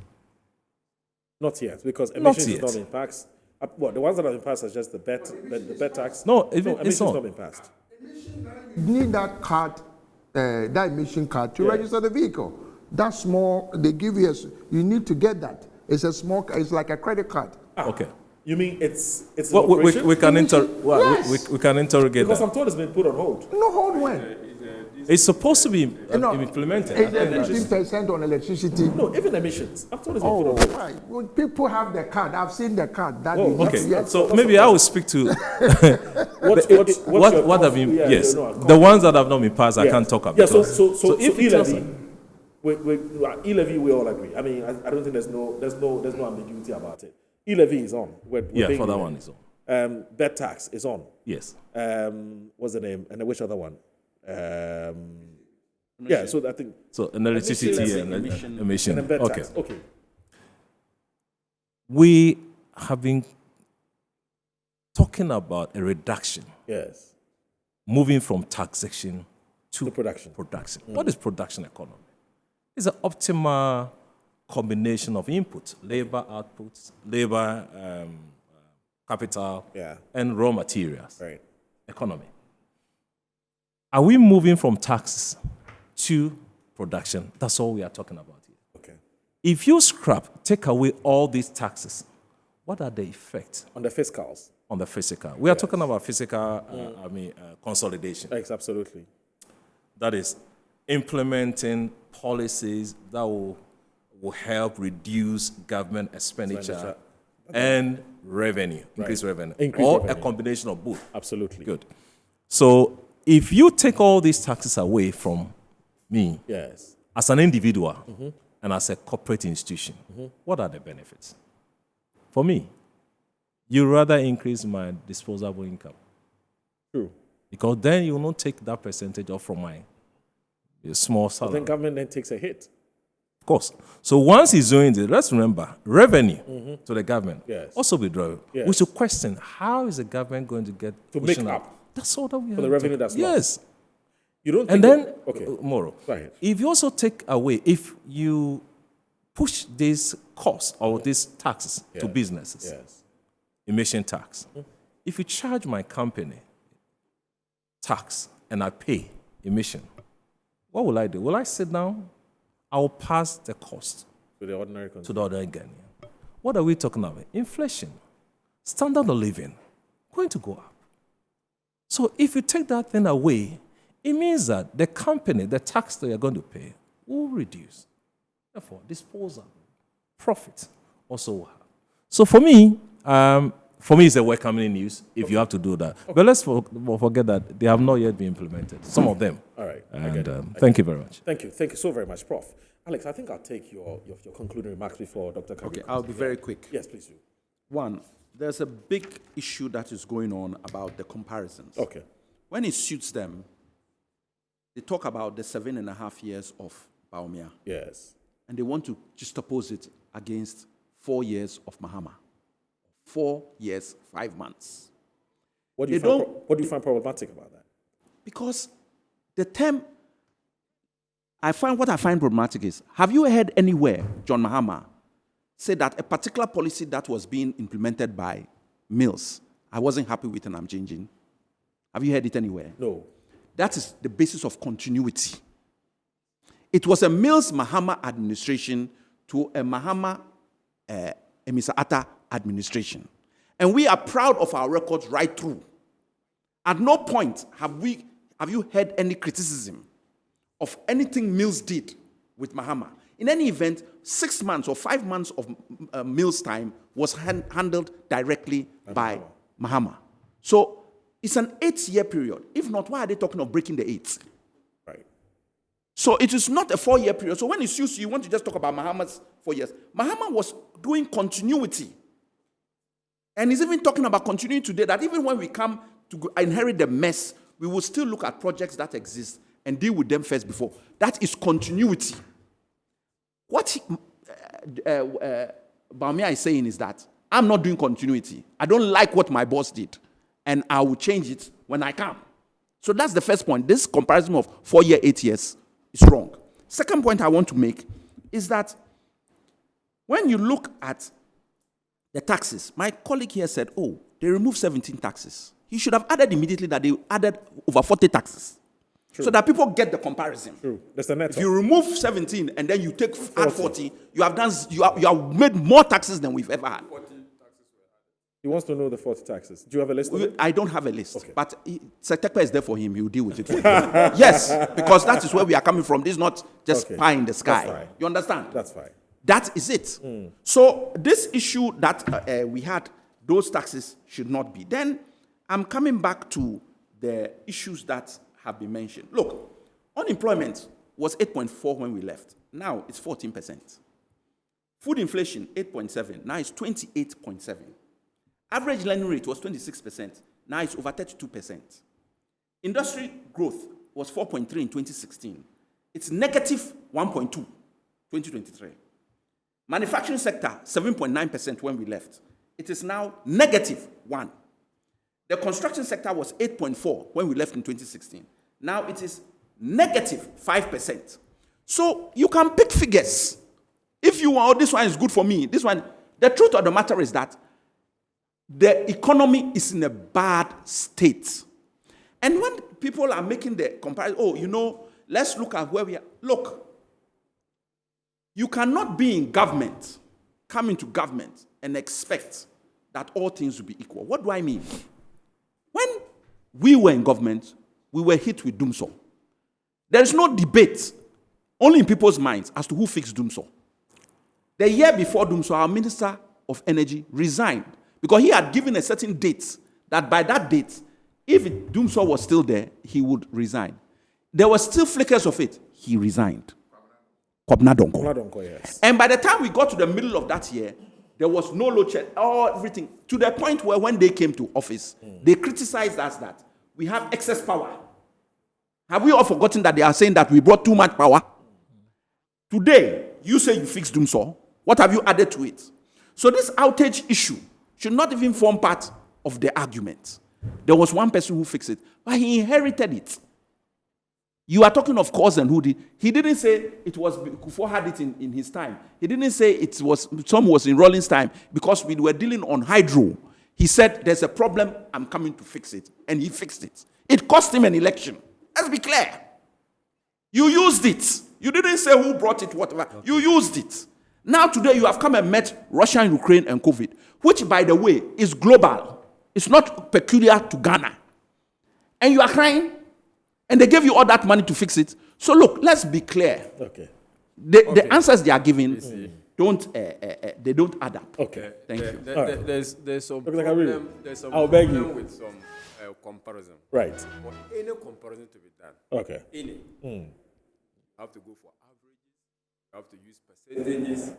Not yet, because emissions has not been passed. The ones that have been passed are just the bet tax. No, emissions not been passed. You need that card, that emission card to register the vehicle. That small, they give you, you need to get that. It's a small, it's like a credit card. Okay. You mean it's well, we can interrogate because that. I'm told it's been put on hold. No, hold when? It's supposed to be implemented. Is there 15% on electricity? No, even emissions. After this, Oh, right. Well, people have the card. I've seen the card. That is Okay, yes. so maybe I will speak to what have been, yeah, yes, no, the ones that have not been passed, I can't talk about. Yeah, so if e-levy, e-levy, we all agree. I mean, I don't think there's no ambiguity about it. E-levy is on. For that one is on. Bed tax is on. Yes. What's the name? And which other one? So I think. So electricity and emission. And bed Okay. tax. Okay. We have been talking about a reduction. Yes. Moving from taxation to production. What is production economy? It's an optimal combination of inputs, labor outputs, labor capital, and raw materials. Right. Economy. Are we moving from taxes to production? That's all we are talking about here. Okay. If you take away all these taxes, what are the effects? On the fiscals. On the physical. We are talking about physical, consolidation. Yes, absolutely. That is implementing policies that will help reduce government expenditure and revenue, increase revenue, a combination of both. Absolutely. Good. So if you take all these taxes away from me, as an individual and as a corporate institution, what are the benefits? For me, you rather increase my disposable income. True. Because then you will not take that percentage off from my small salary. Then government then takes a hit. Of course. So once he's doing this, let's remember, revenue to the government also withdraw. We should question, how is the government going to get to make up? That's all that we have. For the revenue that's lost. Yes. You don't and think then, Moro, right. if you also take away, if you push these costs or these taxes to businesses, emission tax, if you charge my company tax and I pay emission, what will I do? Will I sit down? I will pass the cost to the ordinary Ghanaian. What are we talking about? Inflation, standard of living, going to go up. So if you take that thing away, it means that the company, the tax that you're going to pay, will reduce. Therefore, disposal, profit also will have. So for me, it's a welcoming news if you have to do that. Okay. But let's forget that they have not yet been implemented. Some of them. All right. And thank you very much. Thank you. Thank you so very much, Prof. Alex, I think I'll take your concluding remarks before Dr. Kabi. Okay, I'll be very quick. Yes, please do. One, there's a big issue that is going on about the comparisons. Okay. When it suits them, they talk about the 7.5 years of BAWUMIA. Yes. And they want to juxtapose it against 4 years of Mahama. 4 years, 5 months. What do you find problematic about that? Because the term, what I find problematic is, have you heard anywhere John Mahama say that a particular policy that was being implemented by Mills, I wasn't happy with and I'm changing? Have you heard it anywhere? No. That is the basis of continuity. It was a Mills-Mahama administration to a Mahama Emisa Atta administration. And we are proud of our records right through. At no point have you heard any criticism of anything Mills did with Mahama. In any event, 6 months or 5 months of Mills' time was handled directly by Mahama. So it's an 8-year period. If not, why are they talking of breaking the 8? Right. So it is not a 4-year period. So when it's used, you want to just talk about Mahama's 4 years. Mahama was doing continuity. And he's even talking about continuing today, that even when we come to inherit the mess, we will still look at projects that exist and deal with them first before. That is continuity. What BAWUMIA is saying is that I'm not doing continuity. I don't like what my boss did, and I will change it when I come. So that's the first point. This comparison of 4 years, 8 years is wrong. Second point I want to make is that when you look at the taxes, my colleague here said, oh, they removed 17 taxes. He should have added immediately that they added over 40 taxes. True. So that people get the comparison. True. That's the net. If you remove 17 and then you add 40, you have made more taxes than we've ever had. He wants to know the 40 taxes. Do you have a list of it? I don't have a list, Okay. but Sektekpa is there for him. He will deal with it. Yes, because that is where we are coming from. This is not just pie in the sky. That's fine. You understand? That's fine. That is it. So this issue that we had, those taxes should not be. Then I'm coming back to the issues that have been mentioned. Look, unemployment was 8.4 when we left. Now it's 14%. Food inflation, 8.7. Now it's 28.7. Average lending rate was 26%. Now it's over 32%. Industry growth was 4.3 in 2016. It's negative 1.2, 2023. Manufacturing sector, 7.9% when we left. It is now negative 1. The construction sector was 8.4 when we left in 2016. Now it is negative 5%. So you can pick figures. If you want, this one is good for me, this one, the truth of the matter is that the economy is in a bad state. And when people are making the comparison, let's look at where we are. Look, you cannot be in government, come into government, and expect that all things will be equal. What do I mean? When we were in government, we were hit with Doomsaw. There is no debate, only in people's minds, as to who fixed Doomsaw. The year before Doomsaw, our Minister of Energy resigned because he had given a certain date that by that date, if Doomsaw was still there, he would resign. There were still flickers of it. He resigned. Kwabena Donko. Yes. And by the time we got to the middle of that year, there was no load shed, everything, to the point where when they came to office, they criticized us that we have excess power. Have we all forgotten that they are saying that we brought too much power? Today, you say you fixed Doomsaw. What have you added to it? So this outage issue should not even form part of the argument. There was one person who fixed it, but he inherited it. You are talking of cause and who did. He didn't say it was Kufuor had it in his time. He didn't say some was in Rawlings' time because we were dealing on hydro. He said, there's a problem, I'm coming to fix it. And he fixed it. It cost him an election. Let's be clear. You used it. You didn't say who brought it, whatever. Okay. You used it. Now today you have come and met Russia and Ukraine and COVID, which, by the way, is global. It's not peculiar to Ghana. And you are crying, and they gave you all that money to fix it. So look, let's be clear. Okay. The answers they are giving they don't add up. Okay. Thank you. There's some I'll beg problem you. with some comparison. Right. For any comparison to be done, Okay. you have to go for averages. You have to use percentages.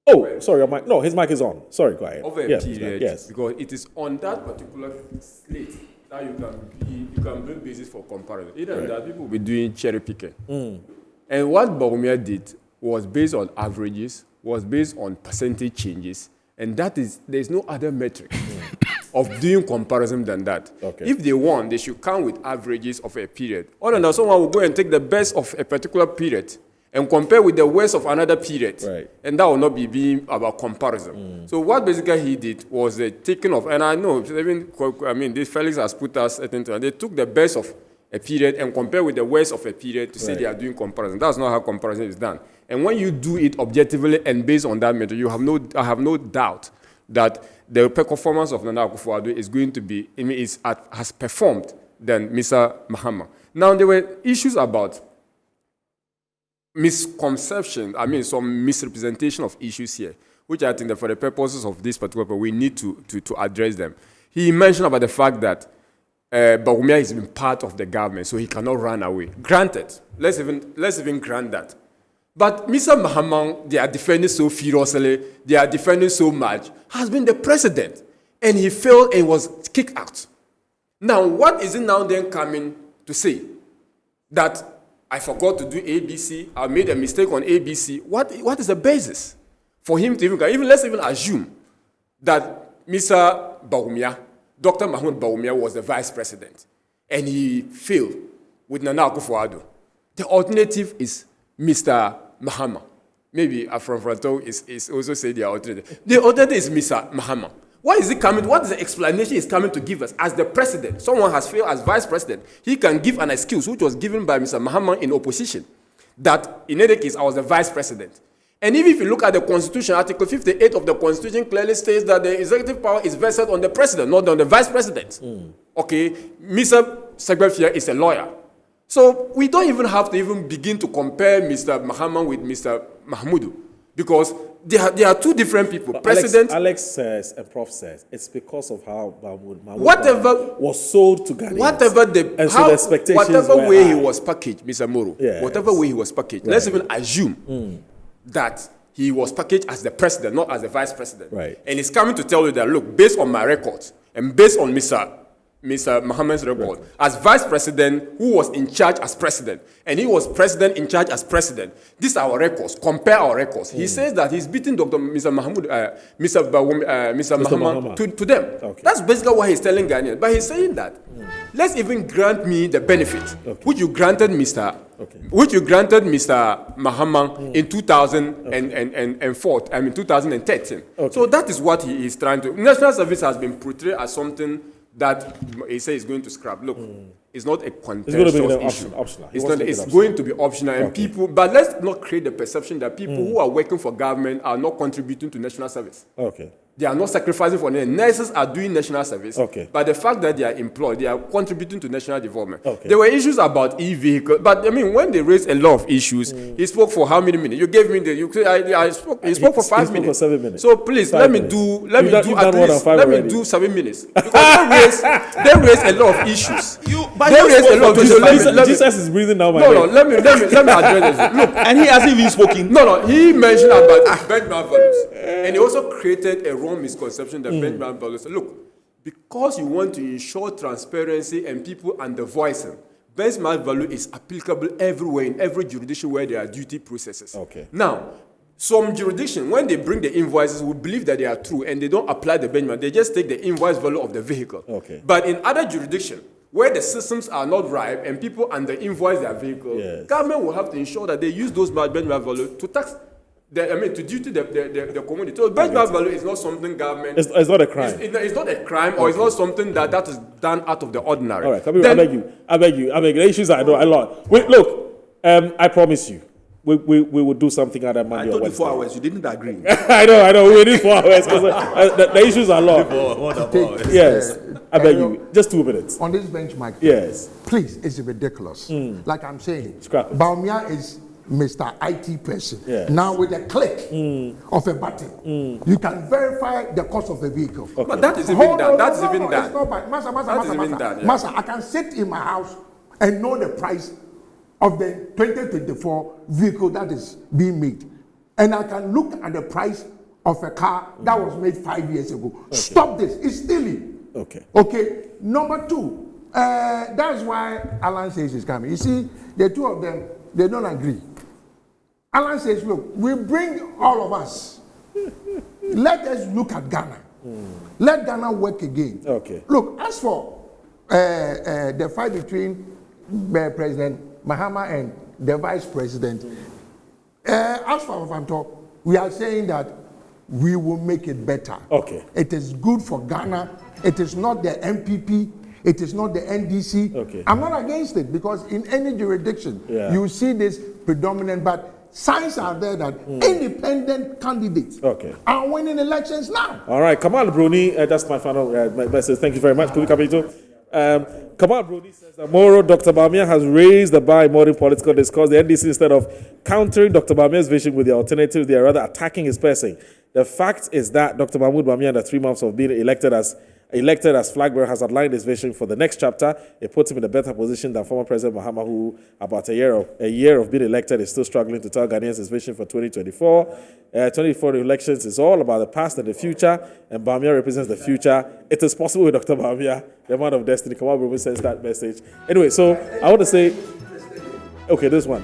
Oh, sorry, no, his mic is on. Sorry, go ahead. Over a Yes, period, yes. because it is on that particular slate that you can bring basis for comparison. Either that people will be doing cherry picking. And what BAWUMIA did was based on averages, was based on percentage changes, and there's no other metric of doing comparison than that. Okay. If they want, they should come with averages of a period. Or then someone will go and take the best of a particular period and compare with the worst of another period. Right. And that will not be being about comparison. So what basically he did was the taking of, and I know, this Felix has put us at into, and they took the best of a period and compare with the worst of a period to say they are doing comparison. That's not how comparison is done. And when you do it objectively and based on that method, I have no doubt that the performance of Nana Akufo-Addo is going to be, has performed than Mr. Mahama. Now, there were issues about misconception, some misrepresentation of issues here, which I think that for the purposes of this particular, we need to address them. He mentioned about the fact that BAWUMIA has been part of the government, so he cannot run away. Granted, let's even grant that. But Mr. Mahama, they are defending so furiously, they are defending so much, has been the president, and he failed and was kicked out. Now, what is it now then coming to say? That I forgot to do ABC, I made a mistake on ABC. What is the basis for him to even let's even assume that Mr. BAWUMIA, Dr. Mahmoud BAWUMIA was the vice president, and he failed with Nana Akufo-Addo. The alternative is Mr. Mahama. Maybe Afro Frato is also saying the alternative. The alternative is Mr. Mahama. What is it coming? What is the explanation he's coming to give us as the president? Someone has failed as vice president. He can give an excuse which was given by Mr. Mahama in opposition. That in any case, I was the vice president. And even if you look at the Constitution, Article 58 of the Constitution clearly states that the executive power is vested on the president, not on the vice president. Okay, Mr. Segbefia is a lawyer. So we don't even have to even begin to compare Mr. Mahama with Mr. Mahmudu, because they are two different people. But President Alex says, and Prof says, it's because of how Mahmoud whatever was sold to Ghanaians. Whatever the expectations whatever were way high. he was packaged, Mr. Moro, Yes. whatever way he was packaged, Right. let's even assume that he was packaged as the president, not as the vice president. Right. And he's coming to tell you that, look, based on my records and based on Mr. Mohammed's record, as vice president, who was in charge as president, and he was president in charge as president. These are our records. Compare our records. He says that he's beating Mr. Mahama to them. Okay. That's basically what he's telling Ghanaians. But he's saying that, let's even grant me the benefit, which you granted Mr. Mahama in 2004, 2013. Okay. So that is what he is trying to. National service has been portrayed as something that he says he's going to scrap. Look, it's not a contentious issue. Optional. It's going to be optional, and people. But let's not create the perception that people who are working for government are not contributing to national service. Okay. They are not sacrificing for them. Nurses are doing national service. Okay. But the fact that they are employed, they are contributing to national development. Okay. There were issues about e-vehicle, but I mean, when they raised a lot of issues, he spoke for how many minutes? You gave me he spoke for 5 minutes. For 7 minutes. So please, let me do You've done 7 minutes. Because they raised a lot of issues. They raised a lot of issues. Jesus is breathing down my No, neck. let me address this. Look, And he hasn't even spoken. no, he mentioned about benchmark values. And he also created a wrong misconception that benchmark values. Look, because you want to ensure transparency and people under voicing, benchmark value is applicable everywhere, in every jurisdiction where there are duty processes. Okay. Now, some jurisdiction, when they bring the invoices, will believe that they are true and they don't apply the benchmark. They just take the invoice value of the vehicle. Okay. But in other jurisdictions, where the systems are not ripe and people under invoice their vehicle, Yes. government will have to ensure that they use those benchmark value to tax. To duty the community. So benchmark value is not something government. It's not a crime. It's not a crime, or it's not something that is done out of the ordinary. All right, I beg you. The issues I know a lot. Wait, look, I promise you, we will do something out of Monday. I told or you 4 Wednesday. hours. You didn't agree. I know. We need 4 hours because the issues are long. Yes, I beg you, just 2 minutes. On this benchmark, Yes. please, it's ridiculous. Like I'm saying, Scrap it. BAWUMIA is Mr. IT person. Yes. Now with a click of a button, you can verify the cost of a vehicle. Okay. But that is even Hold done. on, That's no, even no, done. it's not bad. Massa, That is even done, yeah. Massa, I can sit in my house and know the price of the 2024 vehicle that is being made. And I can look at the price of a car that was made 5 years ago. Okay. Stop this. It's stealing. Okay. Okay. Number two, that's why Alan says he's coming. You see, the two of them, they don't agree. Alan says, look, we bring all of us. Let us look at Ghana. Let Ghana work again. Okay. Look, as for the fight between President Mahama and the Vice President, as for Fanto, we are saying that we will make it better. Okay. It is good for Ghana. It is not the MPP. It is not the NDC. Okay. I'm not against it because in any jurisdiction, Yeah. you see this predominant, but signs are there that independent candidates are winning elections now. All right, Kamal Bruni, that's my final message. Thank you very much. Kamal Bruni says that Moro, Dr. BAWUMIA has raised the bar in modern political discourse. The NDC, instead of countering Dr. BAWUMIA's vision with the alternatives, they are rather attacking his person. The fact is that Dr. Mahmoud BAWUMIA, in the 3 months of being elected as flag bearer, has outlined his vision for the next chapter. It puts him in a better position than former President Mahama, who, about a year of being elected, is still struggling to tell Ghanaians his vision for 2024. 2024 elections is all about the past and the future, and BAWUMIA represents the future. It is possible with Dr. BAWUMIA, the man of destiny. Kamal Brumi sends that message. Anyway, so I want to say, okay, this one.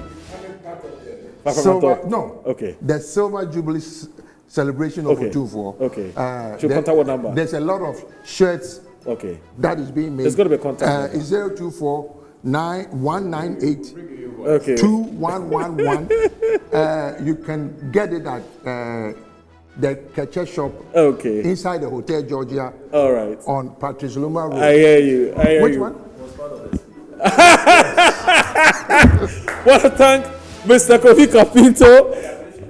Okay. The Silver Jubilee celebration of Utufo. Okay. Should contact what number? There's a lot of shirts. Okay. That is being made. There's got to be a contact. It's 024-9198. Okay. 2111. You can get it at the Keche shop. Okay. Inside the Hotel Georgia. All right. On Patrice Luma Road. I hear you. Which one? Want to thank Mr. Kofi Kapinto.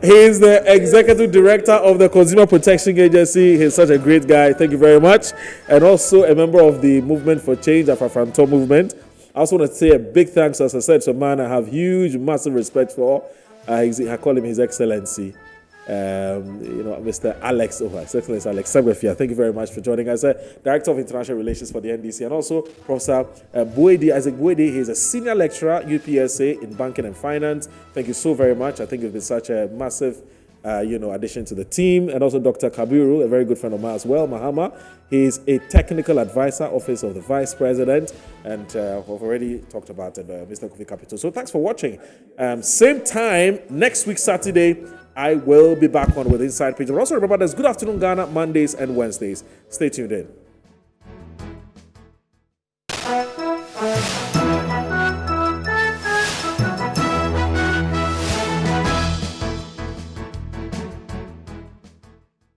He's the executive director of the Consumer Protection Agency. He's such a great guy. Thank you very much. And also a member of the Movement for Change, Afafanto movement. I also want to say a big thanks, as I said, to a man I have huge, massive respect for. I call him His Excellency. Mr. Alex, His Excellency Alex Sagbefia. Thank you very much for joining us, Director of International Relations for the NDC, and also Professor Isaac Buedi. He's a senior lecturer, UPSA, in banking and finance. Thank you so very much. I think you've been such a massive, addition to the team. And also Dr. Kabiru, a very good friend of mine as well, Mahama. He's a technical advisor, Office of the Vice President, and we've already talked about Mr. Kofi Capital. So thanks for watching. Same time, next week, Saturday, I will be back on with Inside Page. But also remember, there's Good Afternoon Ghana Mondays and Wednesdays. Stay tuned in.